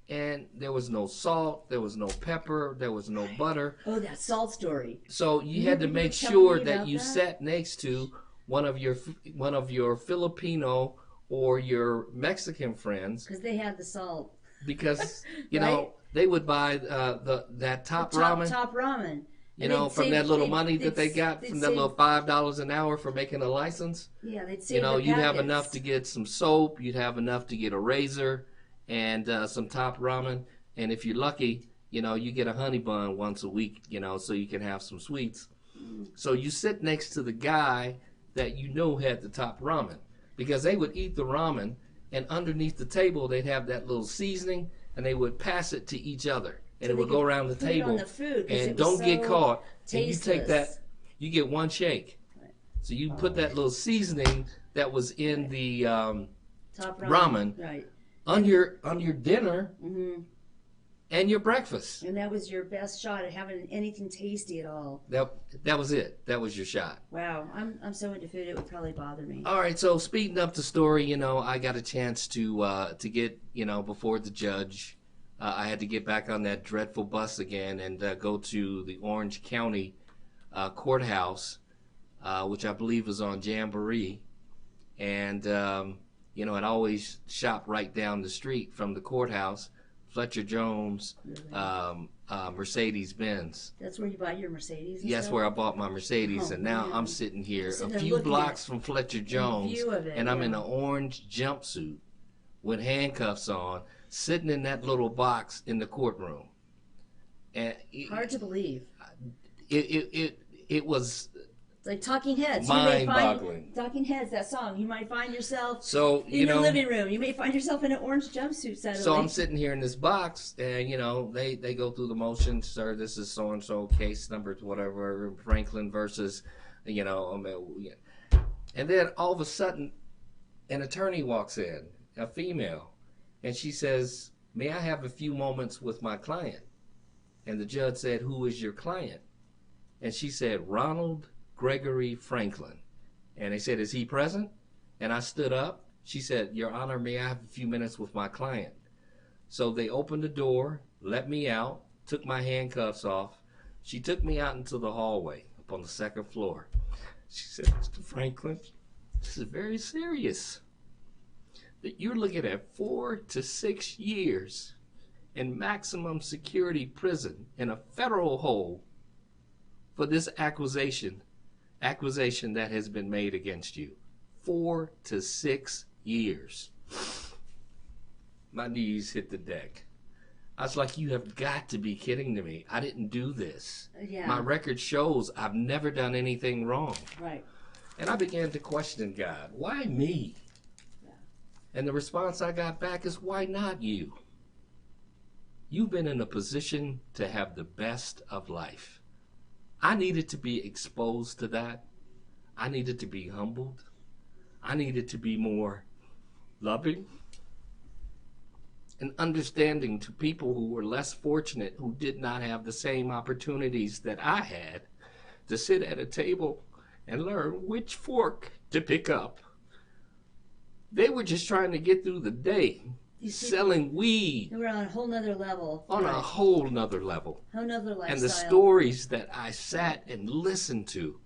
and there was no salt, there was no pepper, there was no butter. Oh, that salt story. So you had to make sure that you sat next to one of your Filipino or your Mexican friends, because they had the salt. Because Right? they would buy that top ramen. Top ramen. From that little money that they got from that little $5 an hour for making a license. Yeah, they'd save the you'd have packets. enough to get some soap, you'd have enough to get a razor and some top ramen. And if you're lucky, you get a honey bun once a week, so you can have some sweets. So you sit next to the guy that had the top ramen, because they would eat the ramen, and underneath the table they'd have that little seasoning, and they would pass it to each other. And it would go around the table. On the food, and don't get caught. And you take that, tasteless. you get one shake. So you put that little seasoning that was in the Top ramen right. on your dinner Mm-hmm. and your breakfast. And that was your best shot at having anything tasty at all. That was it. That was your shot. Wow, I'm so into food it would probably bother me. All right, so speeding up the story, I got a chance to get, before the judge. I had to get back on that dreadful bus again and go to the Orange County courthouse, which I believe is on Jamboree. And, I'd always shop right down the street from the courthouse, Fletcher Jones, Mercedes-Benz. That's where you buy your Mercedes and Yes, stuff? where I bought my Mercedes, Oh, and now man. I'm sitting here Sitting a there few looking blocks at from Fletcher the Jones, view of it, and I'm yeah. in an orange jumpsuit with handcuffs on, sitting in that little box in the courtroom. And Hard to believe. it was It's like Talking Heads. mind-boggling. Talking Heads, that song. You might find yourself So, in your living room. You may find yourself in an orange jumpsuit suddenly. So I'm sitting here in this box, and they go through the motions. Sir, this is so and so case number whatever, Franklin versus, and then all of a sudden, an attorney walks in, a female, and she says, "May I have a few moments with my client?" And the judge said, "Who is your client?" And she said, "Ronald Gregory Franklin." And they said, "Is he present?" And I stood up. She said, "Your Honor, may I have a few minutes with my client?" So they opened the door, let me out, took my handcuffs off. She took me out into the hallway up on the second floor. She said, "Mr. Franklin, this is very serious. That you're looking at 4 to 6 years in maximum security prison in a federal hole for this accusation that has been made against you. 4 to 6 years. My knees hit the deck. I was like, "You have got to be kidding to me. I didn't do this. Yeah. My record shows I've never done anything wrong." Right. And I began to question God. Why me? Yeah. And the response I got back is, why not you? You've been in a position to have the best of life. I needed to be exposed to that. I needed to be humbled. I needed to be more loving and understanding to people who were less fortunate, who did not have the same opportunities that I had to sit at a table and learn which fork to pick up. They were just trying to get through the day, selling weed. They were on a whole nother level. On a whole nother level. Whole nother lifestyle. And the stories that I sat and listened to.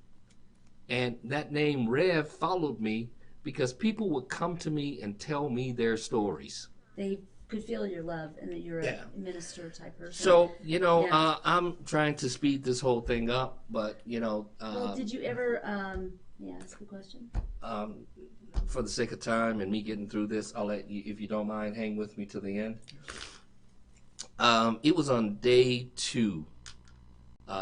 And that name Rev followed me because people would come to me and tell me their stories. They could feel your love and that you're a minister type person. So, I'm trying to speed this whole thing up, but, well, did you ever, ask a question? For the sake of time and me getting through this, I'll let you, if you don't mind, hang with me to the end. It was on day 2,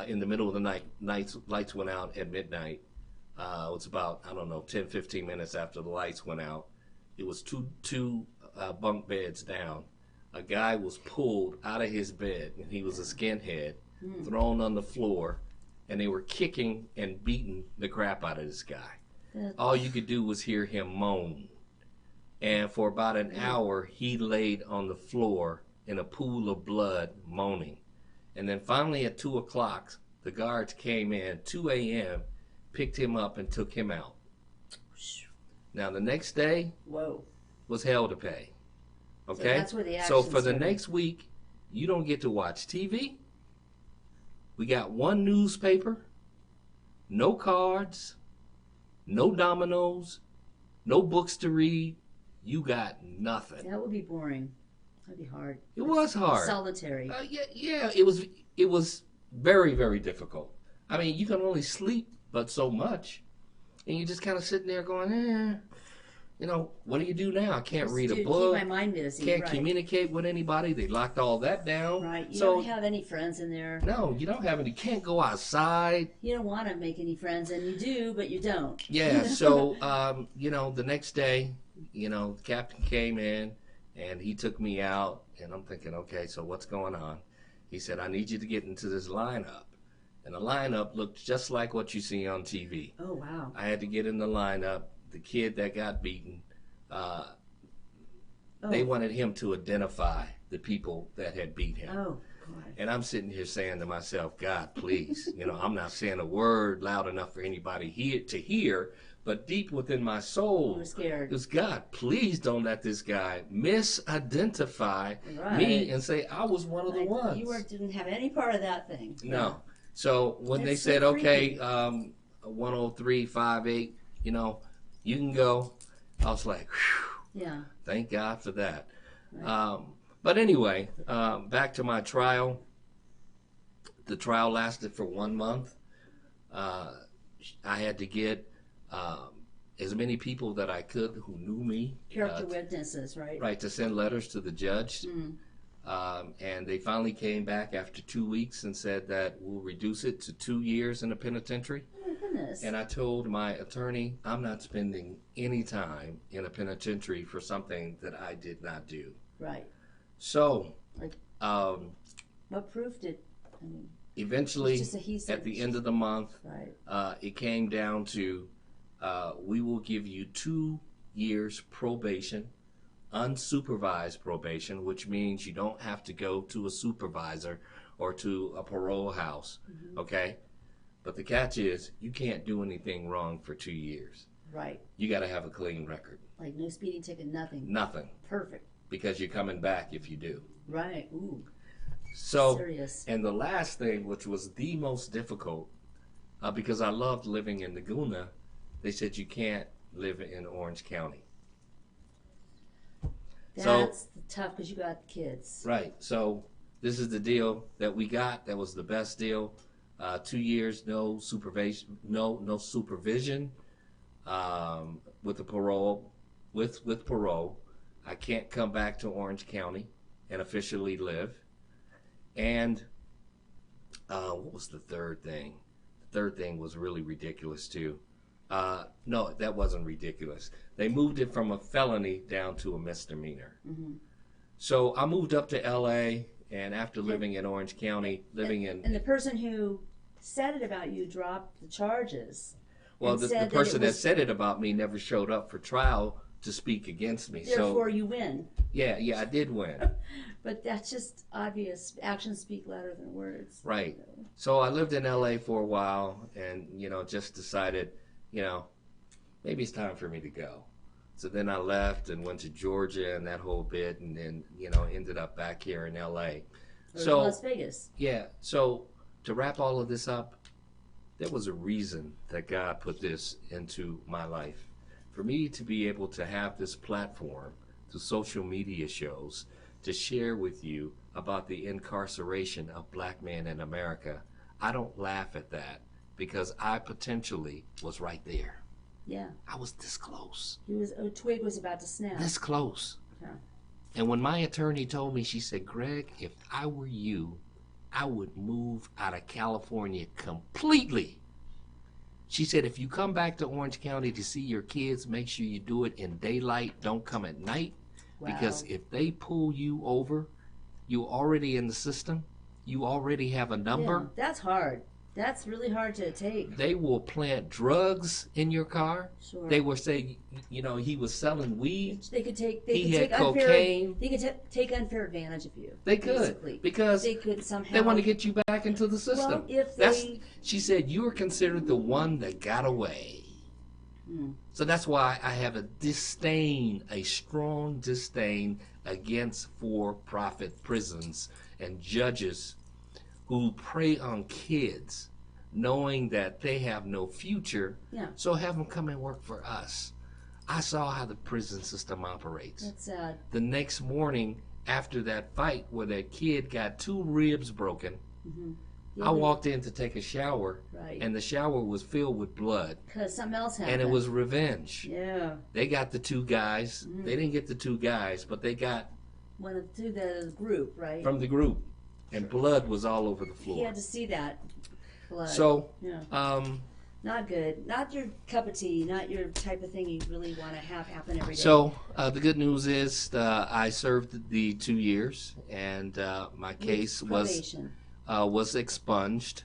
in the middle of the night. Lights went out at midnight. It was about, 10, 15 minutes after the lights went out. It was two bunk beds down. A guy was pulled out of his bed, and he was a skinhead, thrown on the floor, and they were kicking and beating the crap out of this guy. All you could do was hear him moan. And for about an hour, he laid on the floor in a pool of blood, moaning. And then finally at 2 o'clock, the guards came in, 2 a.m., picked him up and took him out. Now the next day was hell to pay. Okay? So that's where the action So for the started. next week, you don't get to watch TV. We got one newspaper, no cards, no dominoes, no books to read. You got nothing. That would be boring. That'd be hard. It was hard. Solitary. Yeah, it was very, very difficult. I mean, you can only sleep but so much. And you're just kind of sitting there going, what do you do now? I can't read a book. Keep my mind busy. Can't right. communicate with anybody. They locked all that down. Right. You So don't have any friends in there. no, you don't have any. Can't go outside. You don't want to make any friends, and you do, but you don't. Yeah. So the next day, the captain came in and he took me out, and I'm thinking, okay, so what's going on? He said, "I need you to get into this lineup." And the lineup looked just like what you see on TV. Oh, wow. I had to get in the lineup. The kid that got beaten, they wanted him to identify the people that had beat him. Oh, God. And I'm sitting here saying to myself, God, please, I'm not saying a word loud enough for anybody here to hear, but deep within my soul, You were scared. it was, God, please don't let this guy misidentify me and say I was one of the ones. You didn't have any part of that thing. No. So when That's they said, so okay, creepy. 103.58, you can go, I was like, whew, Yeah. thank God for that. But anyway, back to my trial. The trial lasted for 1 month. I had to get as many people that I could who knew me. Character witnesses, right? Right, to send letters to the judge. Mm. And they finally came back after 2 weeks and said that we'll reduce it to 2 years in a penitentiary. Oh, my goodness. And I told my attorney, I'm not spending any time in a penitentiary for something that I did not do. Right. So, What proof did, I mean, eventually, it's just a he said, at the end of the month, right. it came down to, we will give you 2 years probation, unsupervised probation, which means you don't have to go to a supervisor or to a parole house, okay? But the catch is, you can't do anything wrong for 2 years. Right. You got to have a clean record. Like no speeding ticket, nothing. Nothing. Perfect. Because you're coming back if you do. Right. Ooh. So, serious. And the last thing, which was the most difficult, because I loved living in Laguna, they said you can't live in Orange County. That's tough because you got kids. Right. So this is the deal that we got. That was the best deal. 2 years, no supervision, no supervision with the parole. With parole, I can't come back to Orange County and officially live. And what was the third thing? The third thing was really ridiculous too. No, that wasn't ridiculous. They moved it from a felony down to a misdemeanor. So I moved up to LA, and after living in Orange County, And the person who said it about you dropped the charges. Well, the person that said it about me never showed up for trial to speak against me. Therefore, you win. Yeah, I did win. But that's just obvious. Actions speak louder than words. Right. So I lived in LA for a while, and just decided, maybe it's time for me to go. So then I left and went to Georgia and that whole bit, and then ended up back here in LA. So Las Vegas. Yeah. So to wrap all of this up, there was a reason that God put this into my life. For me to be able to have this platform through social media shows to share with you about the incarceration of black men in America, I don't laugh at that because I potentially was right there. Yeah. I was this close. A twig was about to snap. This close. Yeah. And when my attorney told me, she said, Greg, if I were you, I would move out of California completely. She said, if you come back to Orange County to see your kids, make sure you do it in daylight. Don't come at night. Wow. Because if they pull you over, you're already in the system. You already have a number. Yeah, that's hard. That's really hard to take. They will plant drugs in your car. Sure. They will say, he was selling weed. They could take. He had cocaine. They could take unfair advantage of you. They could, basically. because they could somehow. They want to get you back into the system. Well, she said you were considered the one that got away. So that's why I have a strong disdain against for-profit prisons and judges who prey on kids knowing that they have no future. Yeah. So have them come and work for us. I saw how the prison system operates. That's sad. The next morning after that fight where that kid got 2 ribs broken, I walked in to take a shower, and the shower was filled with blood. Because something else happened. And it was revenge. Yeah. They got the 2 guys. They didn't get the 2 guys, but they got one of the group, right? From the group. And blood was all over the floor. He had to see that blood. So, not good. Not your cup of tea. Not your type of thing you really want to have happen every day. So, the good news is I served the 2 years, and my case was expunged.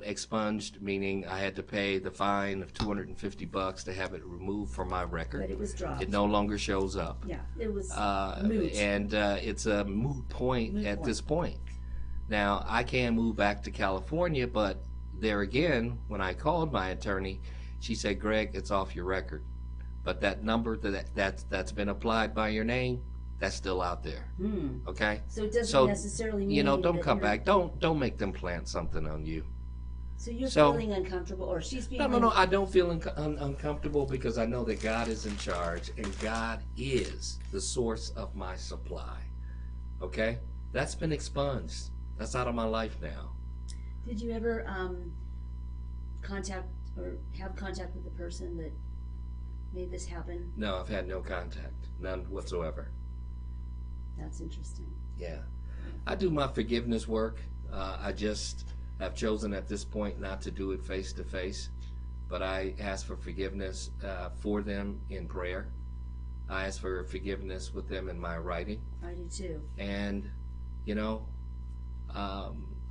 Expunged meaning I had to pay the fine of $250 to have it removed from my record. But it was dropped. It no longer shows up. Yeah, it was moot. And it's a moot point this point. Now, I can move back to California, but there again, when I called my attorney, she said, Greg, it's off your record. But that number that's been applied by your name, that's still out there. Okay? So it doesn't necessarily mean don't come back. Don't make them plant something on you. So you're feeling uncomfortable, or she's feeling... No, I don't feel uncomfortable because I know that God is in charge, and God is the source of my supply. Okay? That's been expunged. That's out of my life now. Did you ever contact or have contact with the person that made this happen? No, I've had no contact. None whatsoever. That's interesting. Yeah. I do my forgiveness work. I just have chosen at this point not to do it face to face, but I ask for forgiveness for them in prayer. I ask for forgiveness with them in my writing. I do too. And,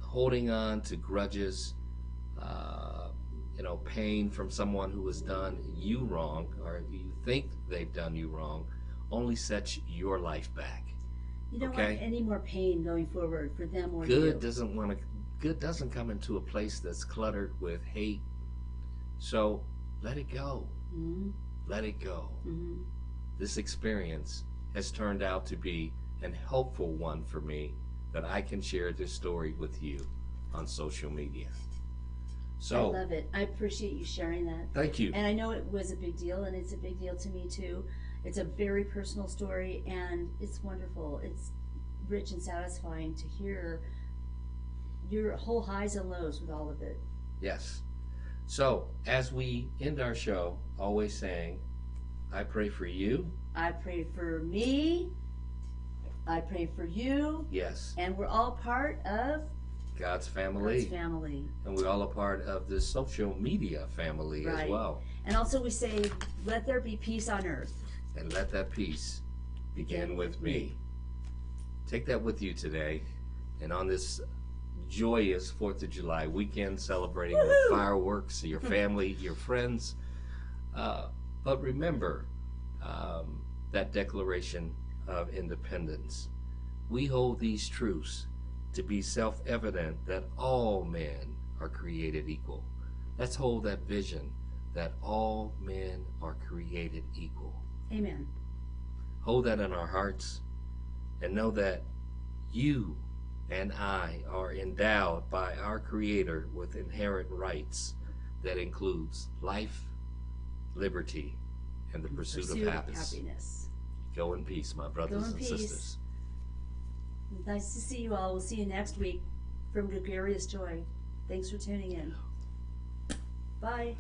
holding on to grudges, pain from someone who has done you wrong, or you think they've done you wrong, only sets your life back. You don't want any more pain going forward for them or Good you. doesn't come into a place that's cluttered with hate. So let it go. Mm-hmm. Let it go. Mm-hmm. This experience has turned out to be an helpful one for me, that I can share this story with you on social media. So I love it. I appreciate you sharing that. Thank you. And I know it was a big deal, and it's a big deal to me too. It's a very personal story, and it's wonderful. It's rich and satisfying to hear your whole highs and lows with all of it. Yes. So as we end our show, always saying, I pray for you. I pray for me. I pray for you. Yes. And we're all part of God's family. God's family. And we're all a part of the social media family as well. And also we say, let there be peace on earth. And let that peace begin with me. Take that with you today. And on this joyous 4th of July weekend, celebrating with fireworks, your family, your friends. But remember that Declaration of Independence. We hold these truths to be self-evident that all men are created equal. Let's hold that vision that all men are created equal. Amen. Hold that in our hearts and know that you and I are endowed by our Creator with inherent rights that includes life, liberty, and the pursuit of happiness. Go in peace, my brothers and sisters. Nice to see you all. We'll see you next week from Gregarious Joy. Thanks for tuning in. Bye.